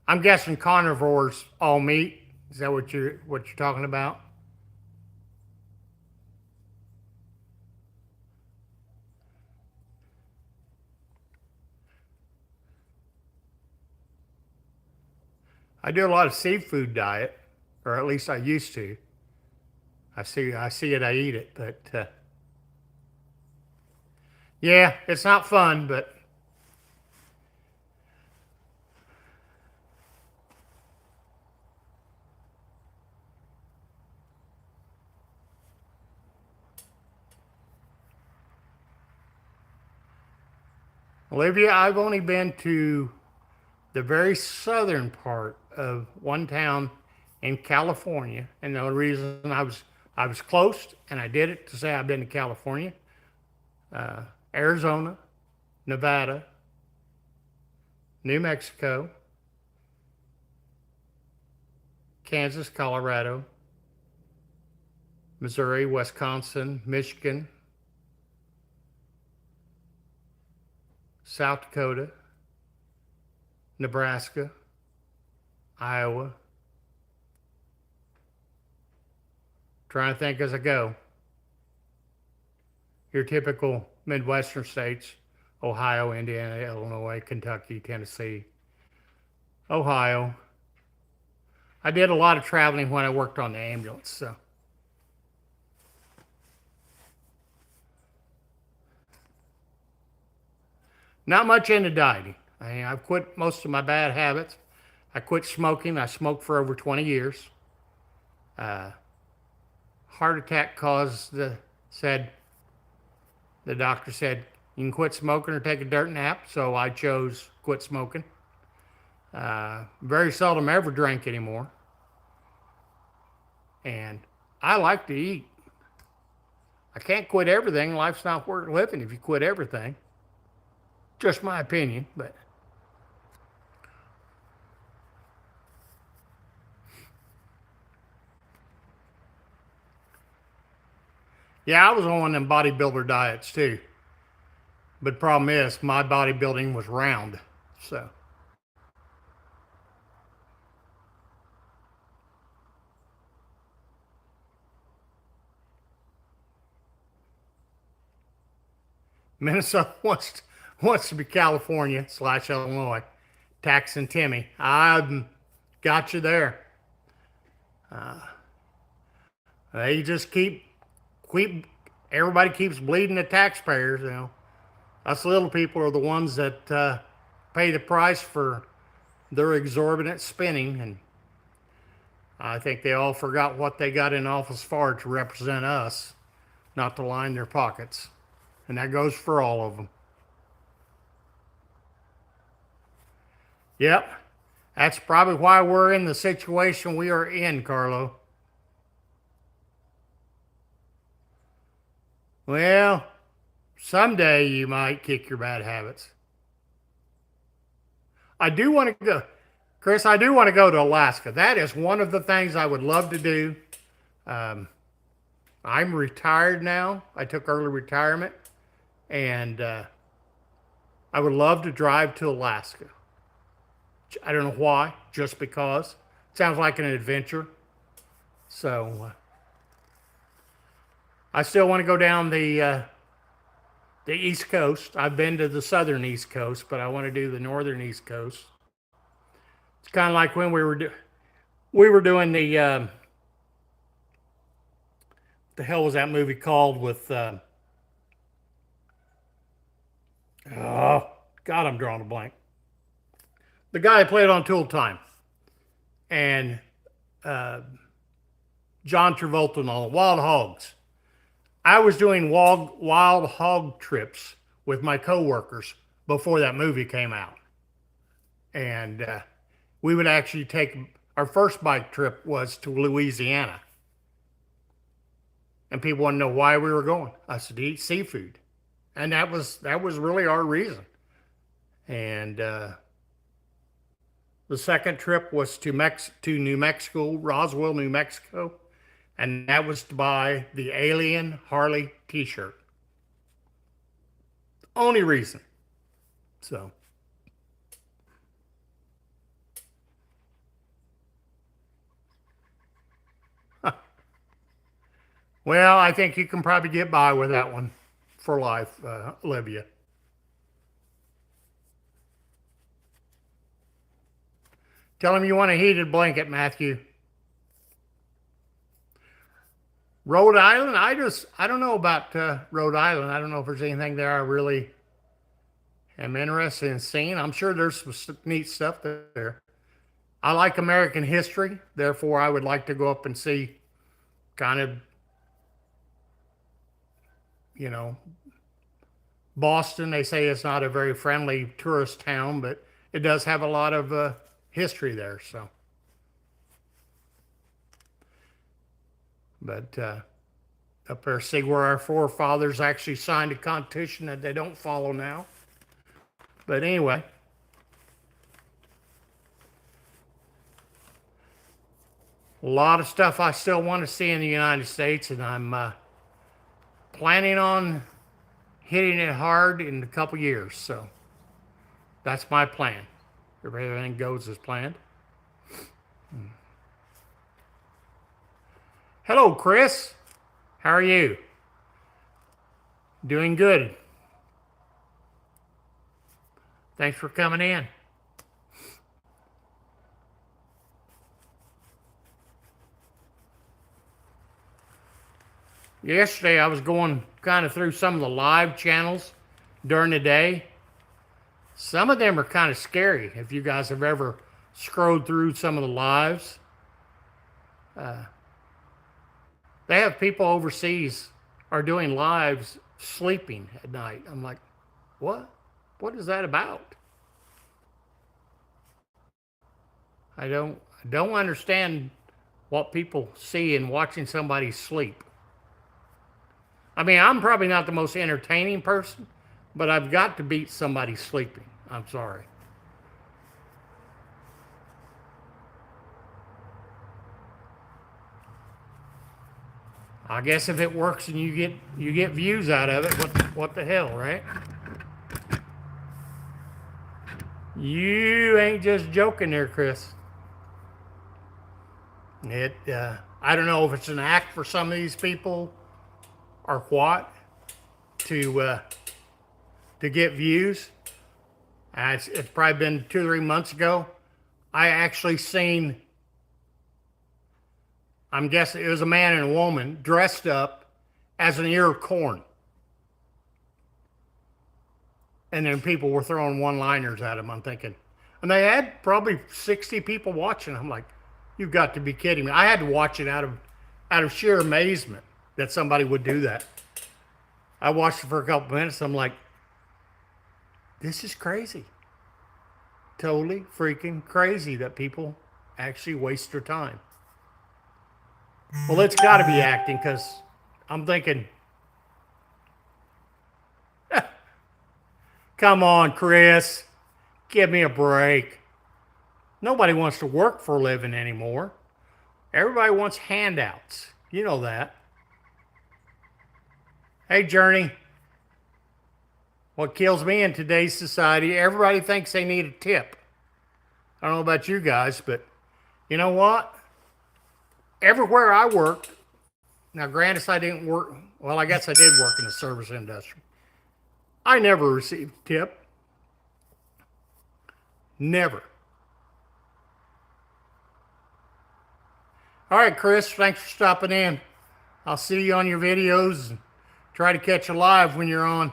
I'm guessing carnivores all meat. Is that what you're talking about? I do a lot of seafood diet, or at least I used to. I see it, I eat it, but yeah, it's not fun, but Olivia, I've only been to the very southern part of one town in California, and the only reason I was close and I did it to say I've been to California, Arizona, Nevada, New Mexico, Kansas, Colorado, Missouri, Wisconsin, Michigan, South Dakota, Nebraska, Iowa. Trying to think as I go. Your typical Midwestern states: Ohio, Indiana, Illinois, Kentucky, Tennessee, Ohio. I did a lot of traveling when I worked on the ambulance, so. Not much into dieting. I've quit most of my bad habits. I quit smoking. I smoked for over 20 years. Uh, Heart attack caused the doctor said you can quit smoking or take a dirt nap. So I chose quit smoking. Very seldom ever drink anymore. And I like to eat. I can't quit everything. Life's not worth living if you quit everything. Just my opinion, but yeah, I was on one of them bodybuilder diets too. But the problem is my bodybuilding was round. So Minnesota wants to be California slash Illinois. Taxing Timmy. I got you there. They just keep everybody keeps bleeding the taxpayers. Us little people are the ones that pay the price for their exorbitant spending, and I think they all forgot what they got in office for to represent us, not to line their pockets, and that goes for all of them. Yep, that's probably why we're in the situation we are in, Carlo. Well, someday you might kick your bad habits. I do want to go, Chris. I do want to go to Alaska. That is one of the things I would love to do. Um, I'm retired now. I took early retirement, and I would love to drive to Alaska. I don't know why, just because. Sounds like an adventure. So I still want to go down the East Coast. I've been to the southern East Coast, but I want to do the northern East Coast. It's kind of like when we were doing the hell was that movie called with oh God, I'm drawing a blank. The guy who played on Tool Time and uh, John Travolta and all the Wild Hogs. I was doing wild hog trips with my coworkers before that movie came out. And we would actually take our first bike trip was to Louisiana. And people want to know why we were going. I said, to eat seafood. And that was really our reason. And the second trip was to New Mexico, Roswell, New Mexico. And that was to buy the Alien Harley t-shirt. Only reason. So. Well, I think you can probably get by with that one for life, Olivia. Tell him you want a heated blanket, Matthew. Rhode Island, I don't know about Rhode Island. I don't know if there's anything there I really am interested in seeing. I'm sure there's some neat stuff there. I like American history, therefore I would like to go up and see kind of, you know, Boston. They say it's not a very friendly tourist town, but it does have a lot of history there. So, but up there, see where our forefathers actually signed a constitution that they don't follow now. But anyway, a lot of stuff I still want to see in the United States, and I'm planning on hitting it hard in a couple years. So that's my plan. If everything goes as planned. Hello, Chris. How are you? Doing good. Thanks for coming in. Yesterday, I was going kind of through some of the live channels during the day. Some of them are kind of scary. If you guys have ever scrolled through some of the lives, they have people overseas are doing lives sleeping at night. I'm like, what? What is that about? I don't understand what people see in watching somebody sleep. I mean, I'm probably not the most entertaining person, but I've got to beat somebody sleeping. I'm sorry. I guess if it works and you get views out of it, what the hell, right? You ain't just joking there, Chris. I don't know if it's an act for some of these people or what to get views. It's probably been 2 or 3 months ago. I actually seen, I'm guessing it was a man and a woman dressed up as an ear of corn. And then people were throwing one-liners at him. I'm thinking, and they had probably 60 people watching. I'm like, you've got to be kidding me. I had to watch it out of sheer amazement that somebody would do that. I watched it for a couple minutes. I'm like, this is crazy. Totally freaking crazy that people actually waste their time. Well, it's got to be acting because I'm thinking, come on, Chris, give me a break. Nobody wants to work for a living anymore. Everybody wants handouts. You know that. Hey, Journey. What kills me in today's society, everybody thinks they need a tip. I don't know about you guys, but you know what? Everywhere I worked, now granted I didn't work, well, I guess I did work in the service industry. I never received a tip. Never. All right, Chris, thanks for stopping in. I'll see you on your videos and try to catch you live when you're on.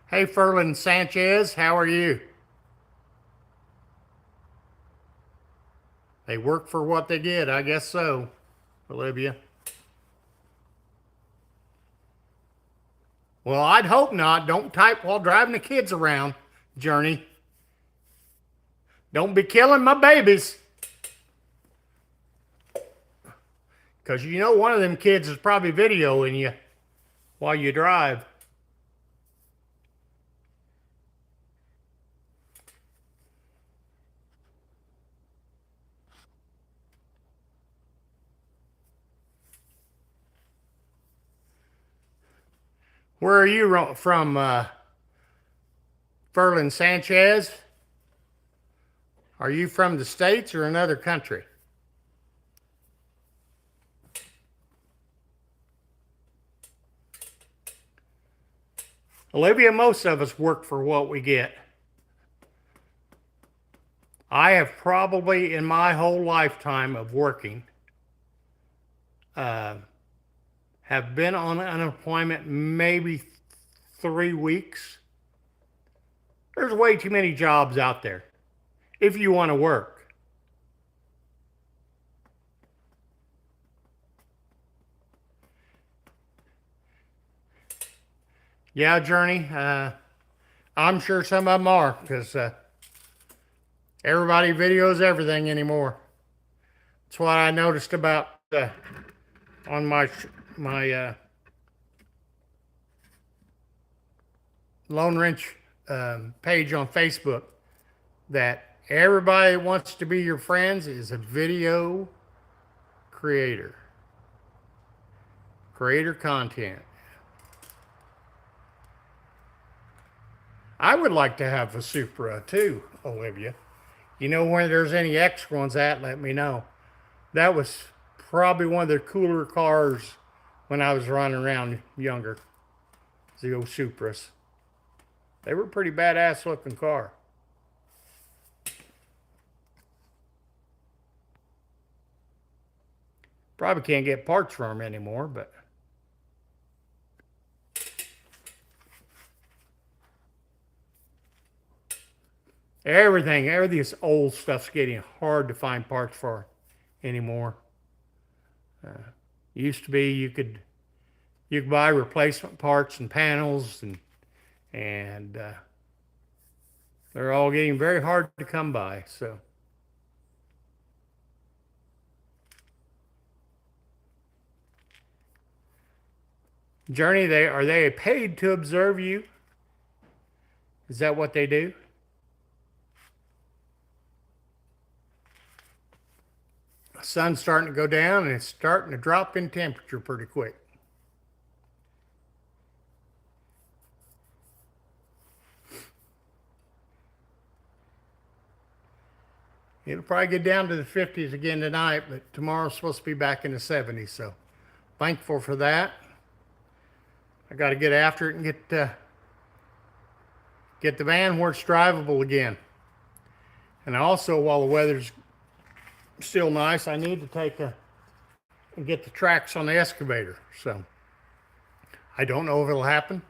Hey, Ferlin Sanchez, how are you? They work for what they get, I guess so, Olivia. Well, I'd hope not. Don't type while driving the kids around, Journey. Don't be killing my babies. Because you know one of them kids is probably videoing you while you drive. Where are you from, Ferlin Sanchez? Are you from the States or another country? Olivia, most of us work for what we get. I have probably, in my whole lifetime of working, have been on unemployment maybe 3 weeks. There's way too many jobs out there if you want to work. Yeah, Journey, I'm sure some of them are, because everybody videos everything anymore. That's what I noticed about on my Lone Wrench page on Facebook, that everybody that wants to be your friends is a video creator content. I would like to have a Supra too, Olivia. You know, when there's any extra ones at, let me know. That was probably one of the cooler cars when I was running around younger. The old Supras. They were a pretty badass looking car. Probably can't get parts from them anymore, but everything, old stuff's getting hard to find parts for anymore. Used to be you could buy replacement parts and panels, and they're all getting very hard to come by. So Journey, are they paid to observe you? Is that what they do? The sun's starting to go down and it's starting to drop in temperature pretty quick. It'll probably get down to the 50s again tonight, but tomorrow's supposed to be back in the 70s, so thankful for that. I got to get after it and get the van where it's drivable again. And also, while the weather's still nice, I need to get the tracks on the excavator. So I don't know if it'll happen.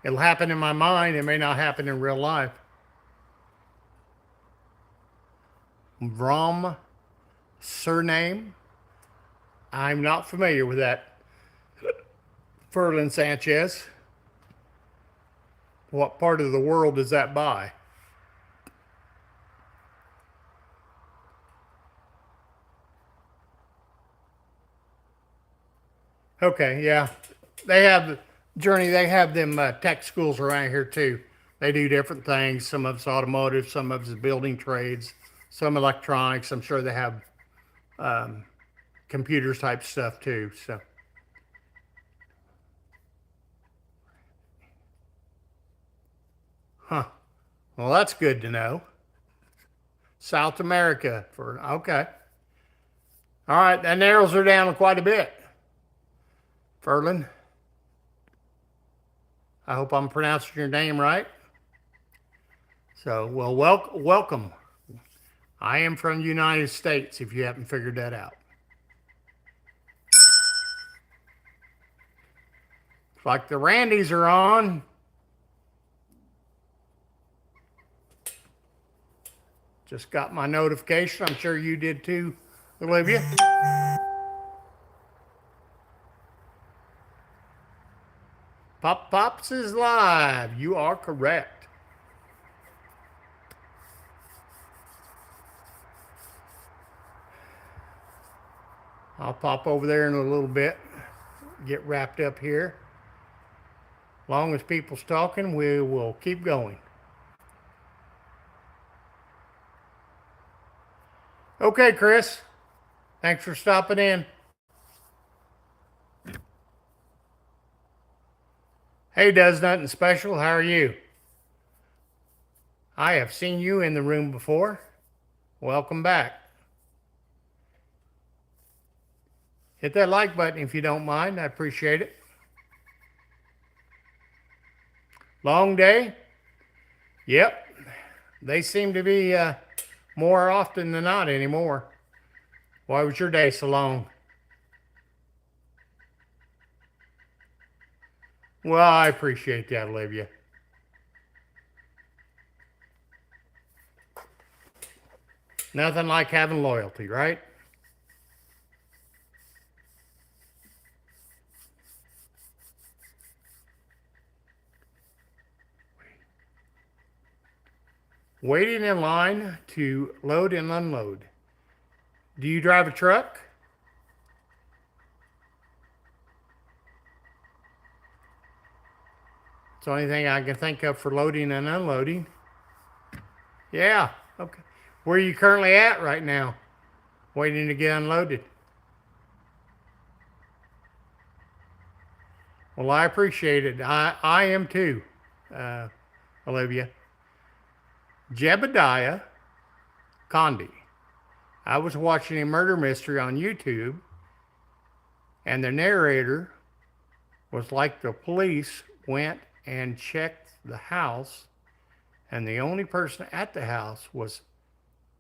It'll happen in my mind. It may not happen in real life. Vrom surname. I'm not familiar with that. Ferlin Sanchez. What part of the world is that by? Okay, yeah. They have, Journey, they have them tech schools around here too. They do different things. Some of it's automotive, some of it's building trades, some electronics. I'm sure they have computers type stuff too. So. Huh. Well, that's good to know. South America okay. All right, that narrows her down quite a bit. Ferlin. I hope I'm pronouncing your name right. So, well, welcome. I am from the United States, if you haven't figured that out. It's like the Randys are on. Just got my notification. I'm sure you did too, Olivia. Pop Pops is live. You are correct. I'll pop over there in a little bit, get wrapped up here. Long as people's talking, we will keep going. Okay, Chris. Thanks for stopping in. Hey, Does Nothing Special. How are you? I have seen you in the room before. Welcome back. Hit that like button if you don't mind. I appreciate it. Long day? Yep. They seem to be more often than not anymore. Why was your day so long? Well, I appreciate that, Olivia. Nothing like having loyalty, right? Waiting in line to load and unload. Do you drive a truck? It's the only thing I can think of for loading and unloading. Yeah, okay. Where are you currently at right now? Waiting to get unloaded. Well, I appreciate it. I am too, Olivia. Jebediah Condi. I was watching a murder mystery on YouTube, and the narrator was like the police went and checked the house, and the only person at the house was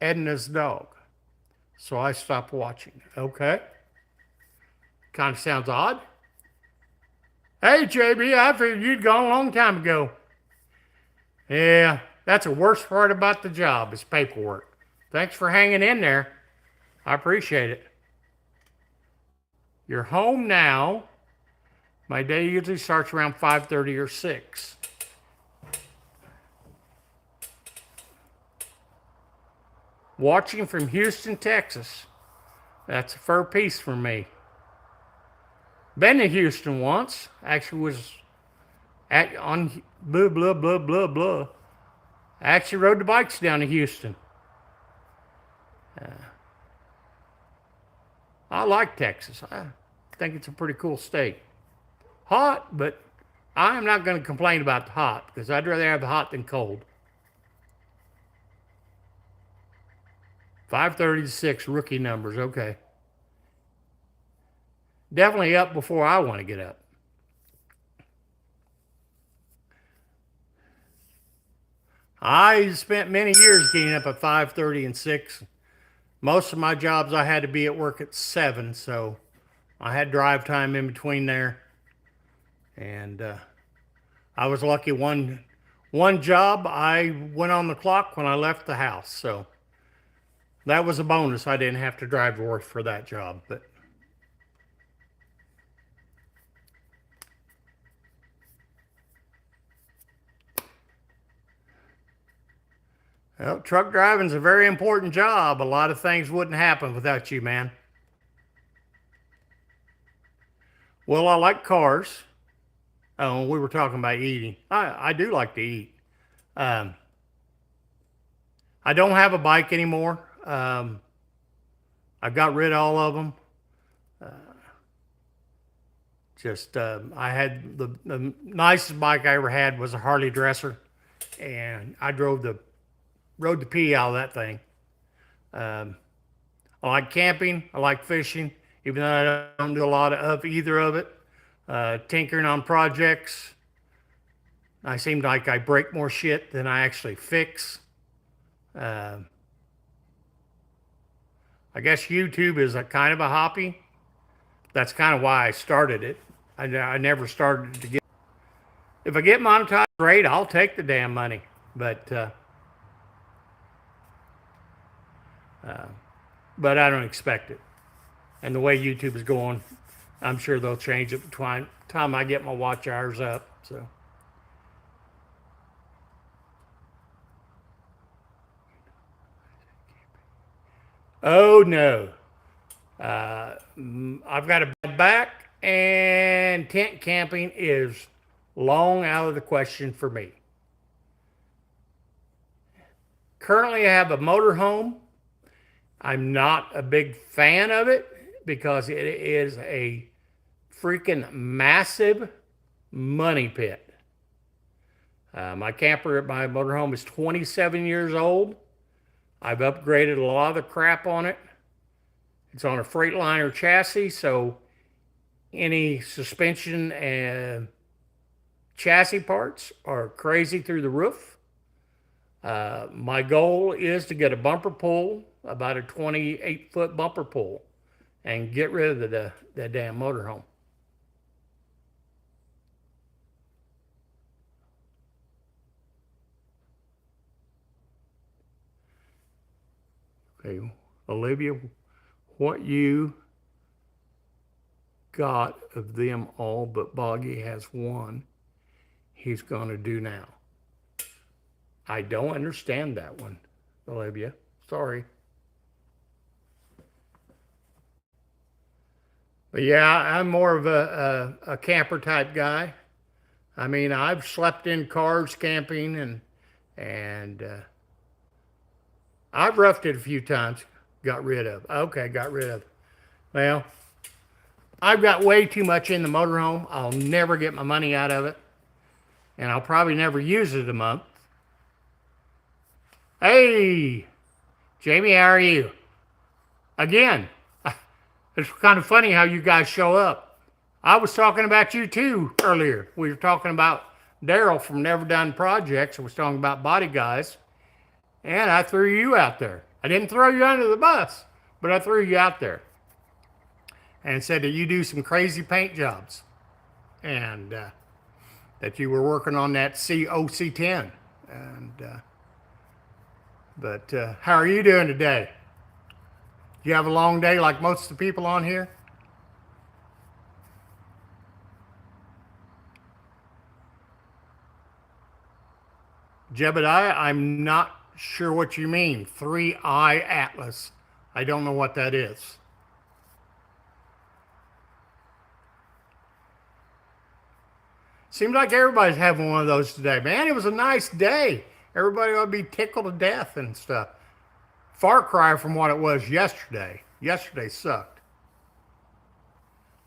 Edna's dog. So I stopped watching. Okay. Kind of sounds odd. Hey, JB, I figured you'd gone a long time ago. Yeah, that's the worst part about the job is paperwork. Thanks for hanging in there. I appreciate it. You're home now. My day usually starts around 5:30 or 6. Watching from Houston, Texas. That's a fur piece for me. Been to Houston once. Actually was on blah, blah, blah, blah, blah. I actually rode the bikes down to Houston. I like Texas. I think it's a pretty cool state. Hot, but I'm not going to complain about the hot because I'd rather have the hot than cold. 5:30 to 6 rookie numbers. Okay. Definitely up before I want to get up. I spent many years getting up at 5:30 and 6. Most of my jobs I had to be at work at 7, so I had drive time in between there. And I was lucky one job I went on the clock when I left the house, so that was a bonus. I didn't have to drive to work for that job, but well, truck driving's a very important job. A lot of things wouldn't happen without you, man. Well, I like cars. Oh, we were talking about eating. I do like to eat. Um, I don't have a bike anymore. I got rid of all of them. I had the nicest bike I ever had was a Harley Dresser, and I rode the pee out of that thing. Um, I like camping. I like fishing, even though I don't do a lot of either of it. Tinkering on projects. I seem like I break more shit than I actually fix. Uh, I guess YouTube is a kind of a hobby. That's kind of why I started it. I never started to get. If I get monetized, great. I'll take the damn money. But I don't expect it. And the way YouTube is going, I'm sure they'll change it between time I get my watch hours up. So, oh no, I've got a bad back, and tent camping is long out of the question for me. Currently, I have a motorhome. I'm not a big fan of it because it is a freaking massive money pit. My camper, my motorhome is 27 years old. I've upgraded a lot of the crap on it. It's on a Freightliner chassis, so any suspension and chassis parts are crazy through the roof. My goal is to get a bumper pull, about a 28-foot bumper pull, and get rid of the damn motorhome. Okay, Olivia, what you got of them all but Boggy has one he's going to do now? I don't understand that one, Olivia. Sorry. But yeah, I'm more of a camper type guy. I mean, I've slept in cars camping and I've roughed it a few times. Got rid of. Okay, got rid of. Well, I've got way too much in the motorhome. I'll never get my money out of it, and I'll probably never use it a month. Hey, Jamie, how are you? Again, it's kind of funny how you guys show up. I was talking about you too earlier. We were talking about Daryl from Never Done Projects. I was talking about body guys, and I threw you out there. I didn't throw you under the bus, but I threw you out there and said that you do some crazy paint jobs and that you were working on that COC10. But how are you doing today? You have a long day like most of the people on here? Jebediah, I'm not sure what you mean. 3i Atlas. I don't know what that is. Seems like everybody's having one of those today. Man, it was a nice day. Everybody ought to be tickled to death and stuff. Far cry from what it was yesterday. Yesterday sucked.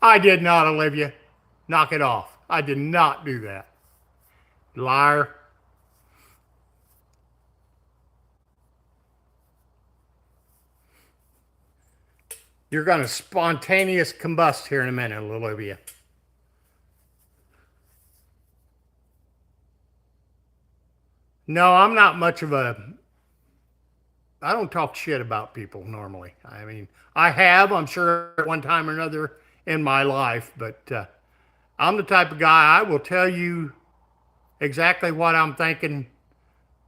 I did not, Olivia. Knock it off. I did not do that. Liar. You're going to spontaneous combust here in a minute, Olivia. No, I'm not much of a. I don't talk shit about people normally. I mean, I have, I'm sure, at one time or another in my life, but I'm the type of guy I will tell you exactly what I'm thinking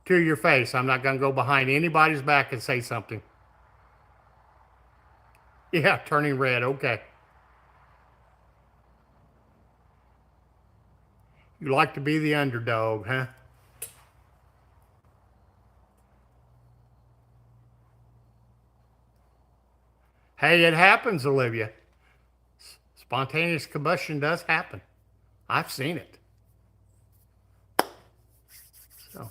to your face. I'm not going to go behind anybody's back and say something. Yeah, turning red. Okay. You like to be the underdog, huh? Hey, it happens, Olivia. Spontaneous combustion does happen. I've seen it. So,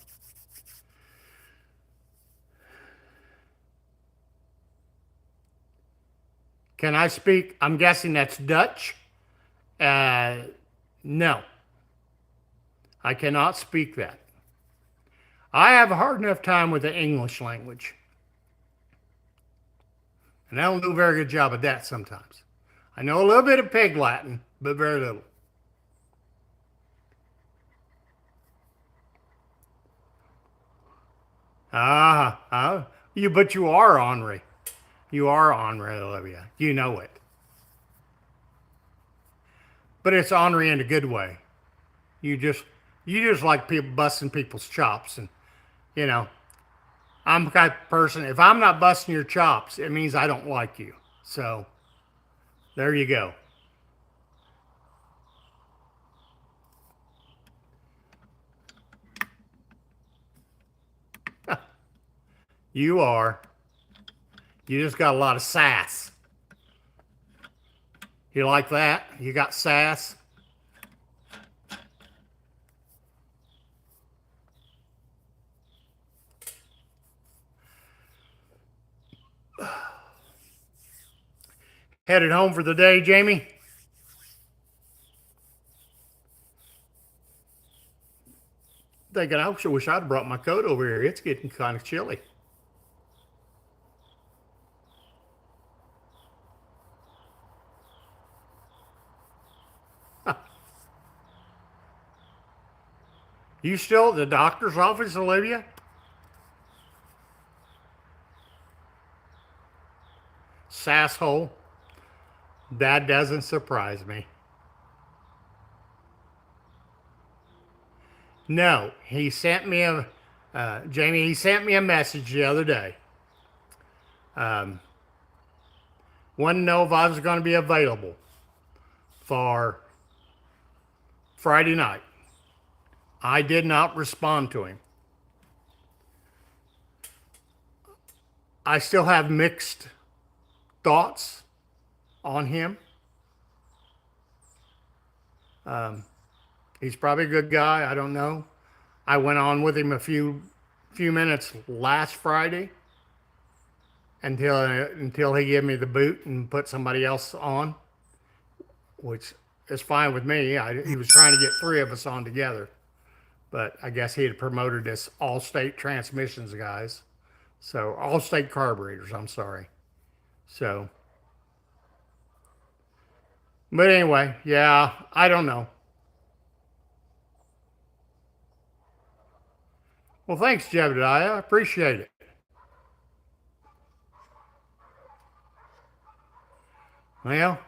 can I speak? I'm guessing that's Dutch. Uh, no, I cannot speak that. I have a hard enough time with the English language. And I don't do a very good job of that sometimes. I know a little bit of Pig Latin, but very little. But you are Henri. You are Henri, Olivia. You know it. But it's Henri in a good way. You just, you just like people busting people's chops, and you know, I'm the kind of person. If I'm not busting your chops, it means I don't like you. So there you go. You are. You just got a lot of sass. You like that? You got sass? Headed home for the day, Jamie? Thinking I sure wish I'd have brought my coat over here. It's getting kind of chilly. You still at the doctor's office, Olivia? Sasshole. That doesn't surprise me. No, he sent me a, Jamie, he sent me a message the other day. Um, Wanted to know if I was going to be available for Friday night. I did not respond to him. I still have mixed thoughts on him. He's probably a good guy. I don't know. I went on with him a few minutes last Friday until he gave me the boot and put somebody else on, which is fine with me. He was trying to get three of us on together, but I guess he had promoted us All-State Transmissions guys, so All-State Carburetors. I'm sorry. So, but anyway, yeah, I don't know. Well, thanks, Jebediah. I appreciate it. Well,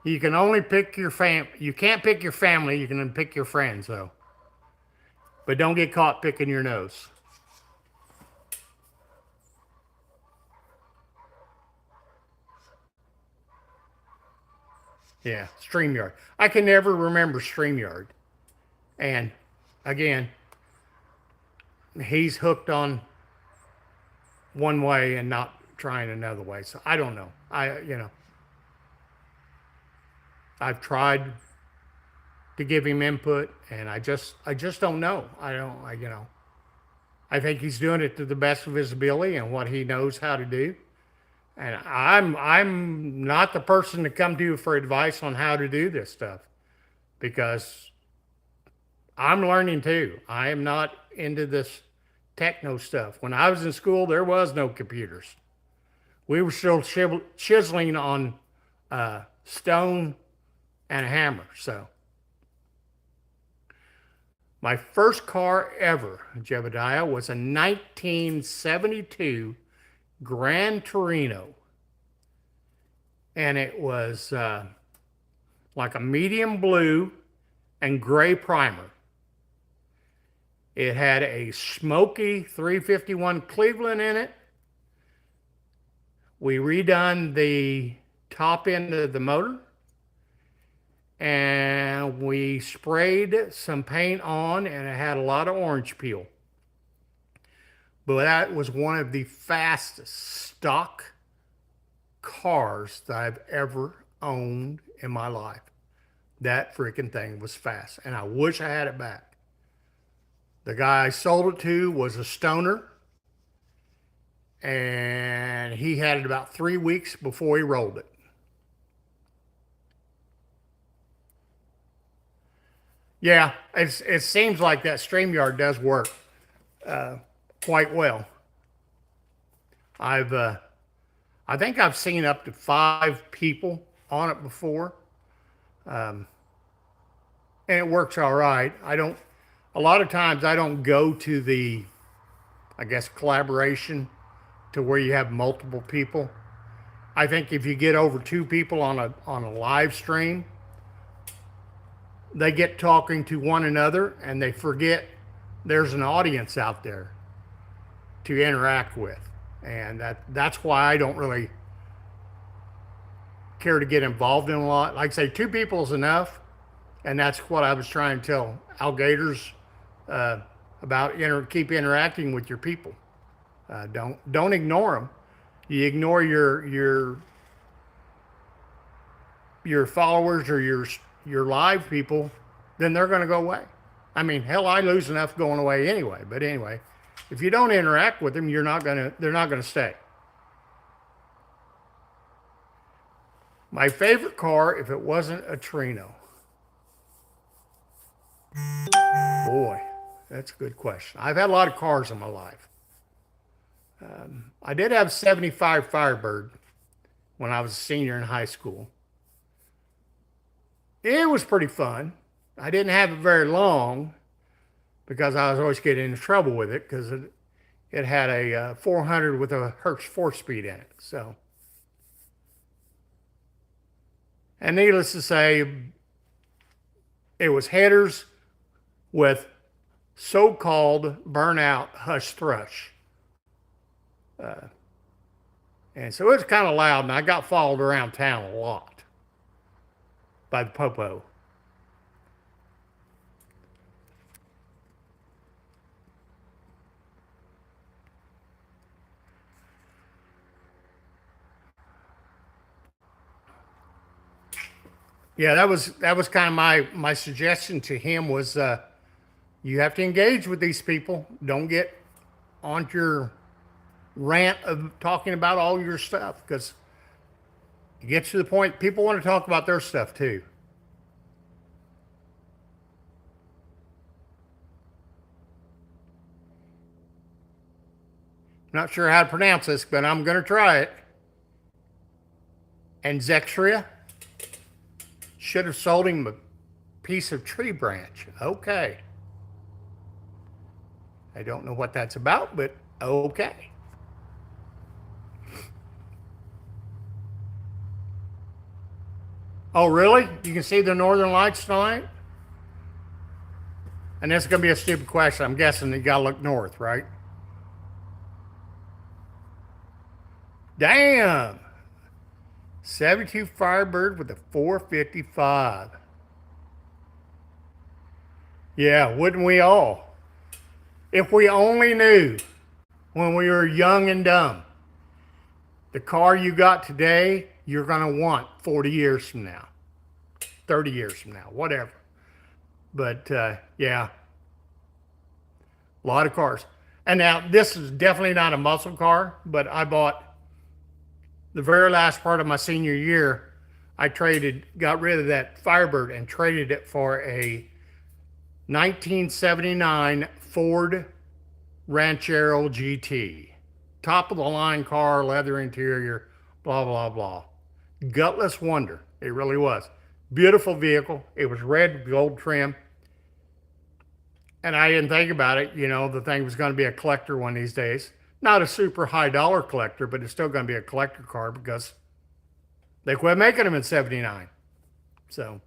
you can only pick your You can't pick your family. You can pick your friends, though. But don't get caught picking your nose. Yeah, StreamYard. I can never remember StreamYard. And again, he's hooked on one way and not trying another way. So I don't know. I've tried to give him input, and I just don't know. I think he's doing it to the best of his ability and what he knows how to do. And I'm not the person to come to for advice on how to do this stuff, because I'm learning too. I am not into this techno stuff. When I was in school, there was no computers. We were still chiseling on stone and a hammer. So my first car ever, Jebediah, was a 1972 Gran Torino. And it was like a medium blue and gray primer. It had a smoky 351 Cleveland in it. We redone the top end of the motor, and we sprayed some paint on, and it had a lot of orange peel. But that was one of the fastest stock cars that I've ever owned in my life. That freaking thing was fast, and I wish I had it back. The guy I sold it to was a stoner, and he had it about 3 weeks before he rolled it. Yeah, it seems like that StreamYard does work quite well. I think I've seen up to 5 people on it before, and it works all right. A lot of times I don't go to the, I guess, collaboration to where you have multiple people. I think if you get over 2 people on a live stream, they get talking to one another and they forget there's an audience out there to interact with. And that's why I don't really care to get involved in a lot. Like I say, 2 people is enough. And that's what I was trying to tell Algators about keep interacting with your people. Don't ignore them. You ignore your followers or your live people, then they're going to go away. I mean, hell, I lose enough going away anyway. But anyway, if you don't interact with them, they're not going to stay. My favorite car, if it wasn't a Trino. Boy, that's a good question. I've had a lot of cars in my life. I did have 75 Firebird when I was a senior in high school. It was pretty fun. I didn't have it very long because I was always getting into trouble with it because it had a 400 with a Hertz 4-speed in it. So, and needless to say, it was headers with so-called burnout hush thrush. And so it was kind of loud, and I got followed around town a lot by the popo. Yeah, that was kind of my suggestion to him was you have to engage with these people. Don't get on your rant of talking about all your stuff because it gets to the point people want to talk about their stuff too. Not sure how to pronounce this, but I'm going to try it. And Zexria should have sold him a piece of tree branch. Okay. I don't know what that's about, but okay. Oh, really? You can see the northern lights tonight? And this is going to be a stupid question. I'm guessing you got to look north, right? Damn. 72 Firebird with a 455. Yeah, wouldn't we all? If we only knew when we were young and dumb, the car you got today, you're going to want 40 years from now, 30 years from now, whatever. But yeah, a lot of cars. And now this is definitely not a muscle car, but I bought the very last part of my senior year. I got rid of that Firebird and traded it for a 1979 Ford Ranchero GT. Top of the line car, leather interior, blah, blah, blah. Gutless wonder. It really was. Beautiful vehicle. It was red with gold trim. And I didn't think about it. You know, the thing was going to be a collector one of these days. Not a super high dollar collector, but it's still going to be a collector car because they quit making them in 79. So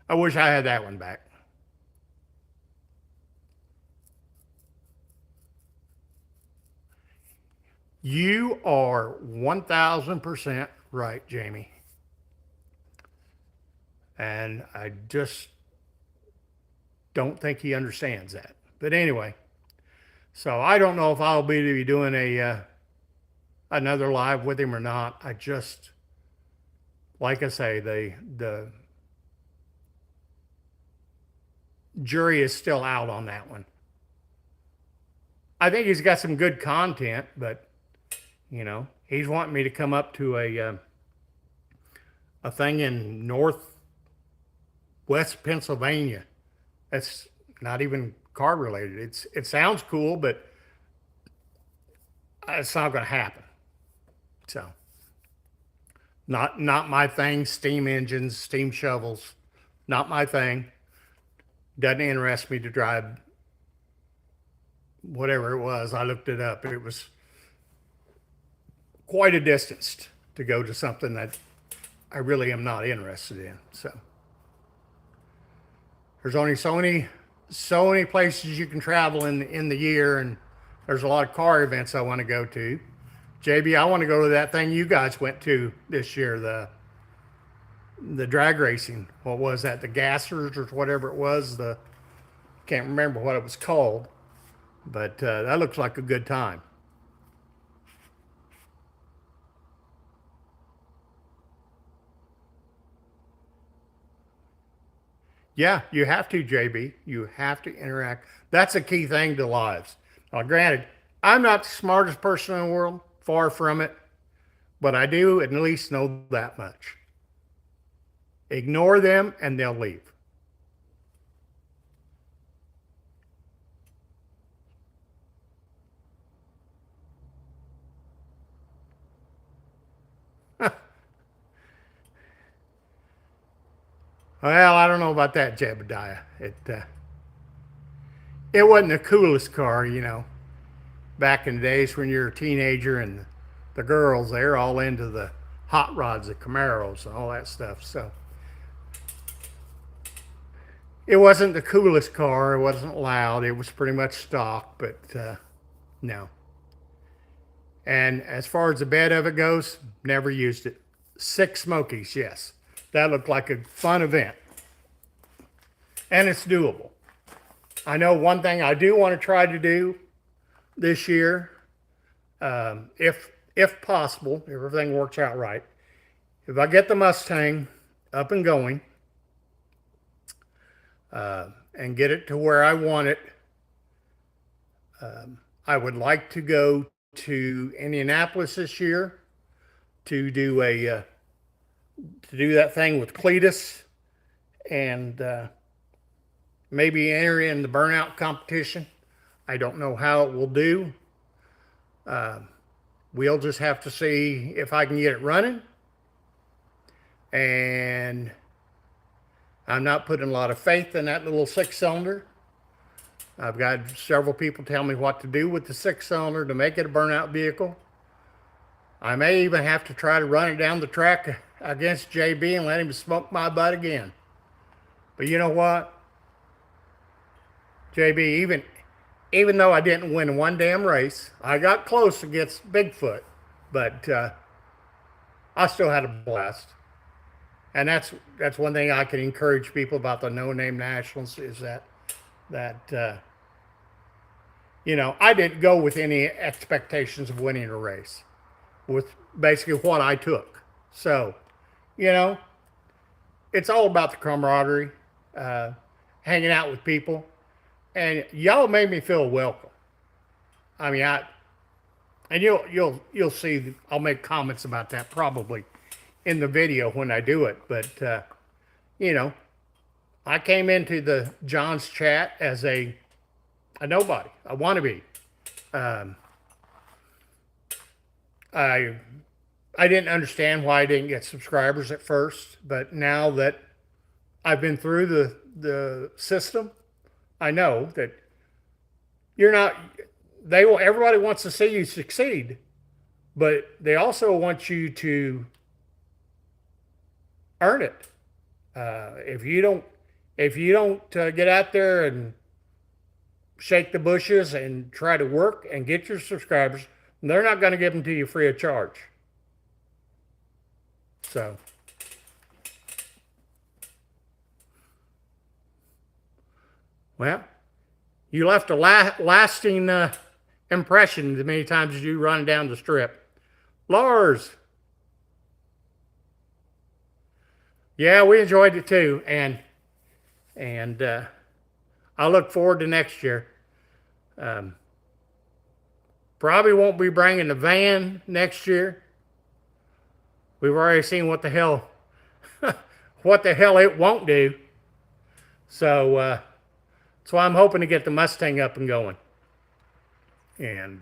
I wish I had that one back. You are 1000% right, Jamie. And I just don't think he understands that. But anyway, so I don't know if I'll be doing another live with him or not. I just, like I say, the jury is still out on that one. I think he's got some good content, but you know, he's wanting me to come up to a thing in northwest Pennsylvania. That's not even car related. It sounds cool, but it's not going to happen. So, not my thing. Steam engines, steam shovels, not my thing. Doesn't interest me to drive whatever it was. I looked it up. It was quite a distance to go to something that I really am not interested in. So there's only so many places you can travel in the year, and there's a lot of car events I want to go to. JB, I want to go to that thing you guys went to this year, the drag racing. What was that? The Gassers or whatever it was. Can't remember what it was called, but that looks like a good time. Yeah, you have to, JB. You have to interact. That's a key thing to lives. Now, granted, I'm not the smartest person in the world, far from it, but I do at least know that much. Ignore them and they'll leave. Well, I don't know about that, Jebediah. It wasn't the coolest car, back in the days when you're a teenager and the girls, they're all into the hot rods, the Camaros, and all that stuff. So it wasn't the coolest car. It wasn't loud. It was pretty much stock, but no. And as far as the bed of it goes, never used it. 6 Smokies, yes. That looked like a fun event. And it's doable. I know one thing I do want to try to do this year, if possible, if everything works out right, if I get the Mustang up and going and get it to where I want it, I would like to go to Indianapolis this year to do that thing with Cletus and maybe enter in the burnout competition. I don't know how it will do. We'll just have to see if I can get it running. And I'm not putting a lot of faith in that little 6-cylinder. I've got several people tell me what to do with the 6-cylinder to make it a burnout vehicle. I may even have to try to run it down the track against JB and let him smoke my butt again. But you know what? JB, even though I didn't win one damn race, I got close against Bigfoot, but I still had a blast. And that's one thing I can encourage people about the No Name Nationals is that I didn't go with any expectations of winning a race, with basically what I took. So, it's all about the camaraderie, hanging out with people. And y'all made me feel welcome. I mean, and you'll see. I'll make comments about that probably in the video when I do it. But I came into the John's chat as a nobody, a wannabe. I didn't understand why I didn't get subscribers at first, but now that I've been through the system, I know that you're not, everybody wants to see you succeed, but they also want you to earn it. If you don't get out there and shake the bushes and try to work and get your subscribers, they're not going to give them to you free of charge. So. Well, you left a lasting impression the many times as you run down the strip. Lars. Yeah, we enjoyed it too. And I look forward to next year. Probably won't be bringing the van next year. We've already seen what the hell it won't do. So I'm hoping to get the Mustang up and going. And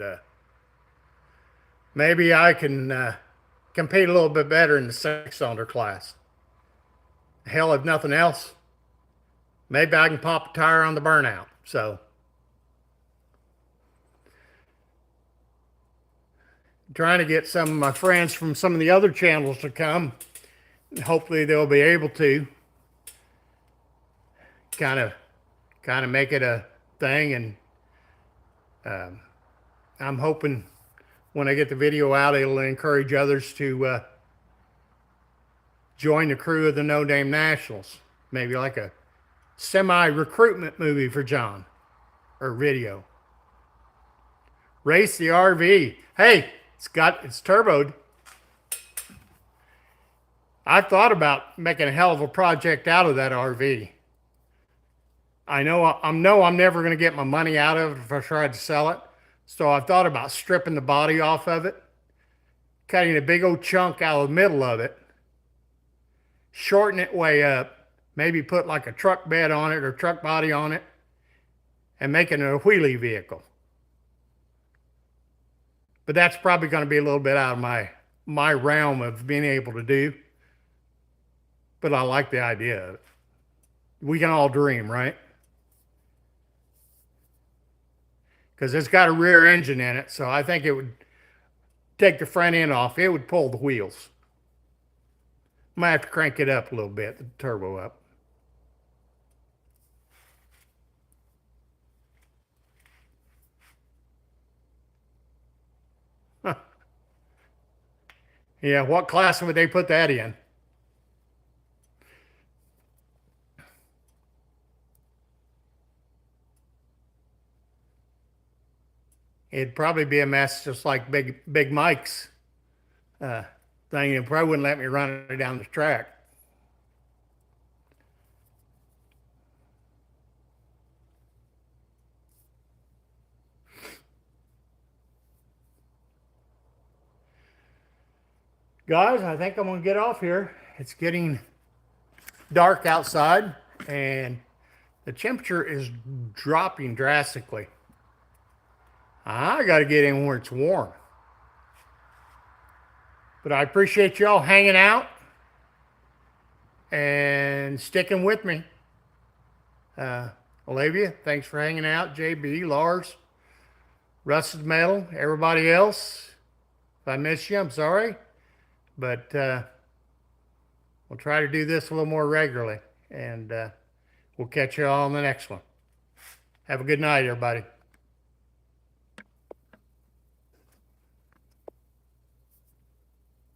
maybe I can compete a little bit better in the 6-cylinder class. Hell, if nothing else, maybe I can pop a tire on the burnout. So trying to get some of my friends from some of the other channels to come. Hopefully they'll be able to kind of make it a thing. And I'm hoping when I get the video out, it'll encourage others to join the crew of the No Name Nationals. Maybe like a semi-recruitment movie for John, or video. Race the RV. Hey, it's turboed. I thought about making a hell of a project out of that RV. I know I'm never going to get my money out of it if I try to sell it. So I've thought about stripping the body off of it, cutting a big old chunk out of the middle of it, shorten it way up, maybe put like a truck bed on it or truck body on it, and making it a wheelie vehicle. But that's probably going to be a little bit out of my realm of being able to do. But I like the idea of it. We can all dream, right? Because it's got a rear engine in it, so I think it would take the front end off. It would pull the wheels. Might have to crank it up a little bit, the turbo up. Huh. Yeah, what class would they put that in? It'd probably be a mess just like Big Mike's uh, thing. It probably wouldn't let me run it down the track. Guys, I think I'm going to get off here. It's getting dark outside and the temperature is dropping drastically. I got to get in where it's warm. But I appreciate y'all hanging out and sticking with me. Olivia, thanks for hanging out. JB, Lars, Rusted Metal, everybody else. If I miss you, I'm sorry. But we'll try to do this a little more regularly. And we'll catch you all on the next one. Have a good night, everybody.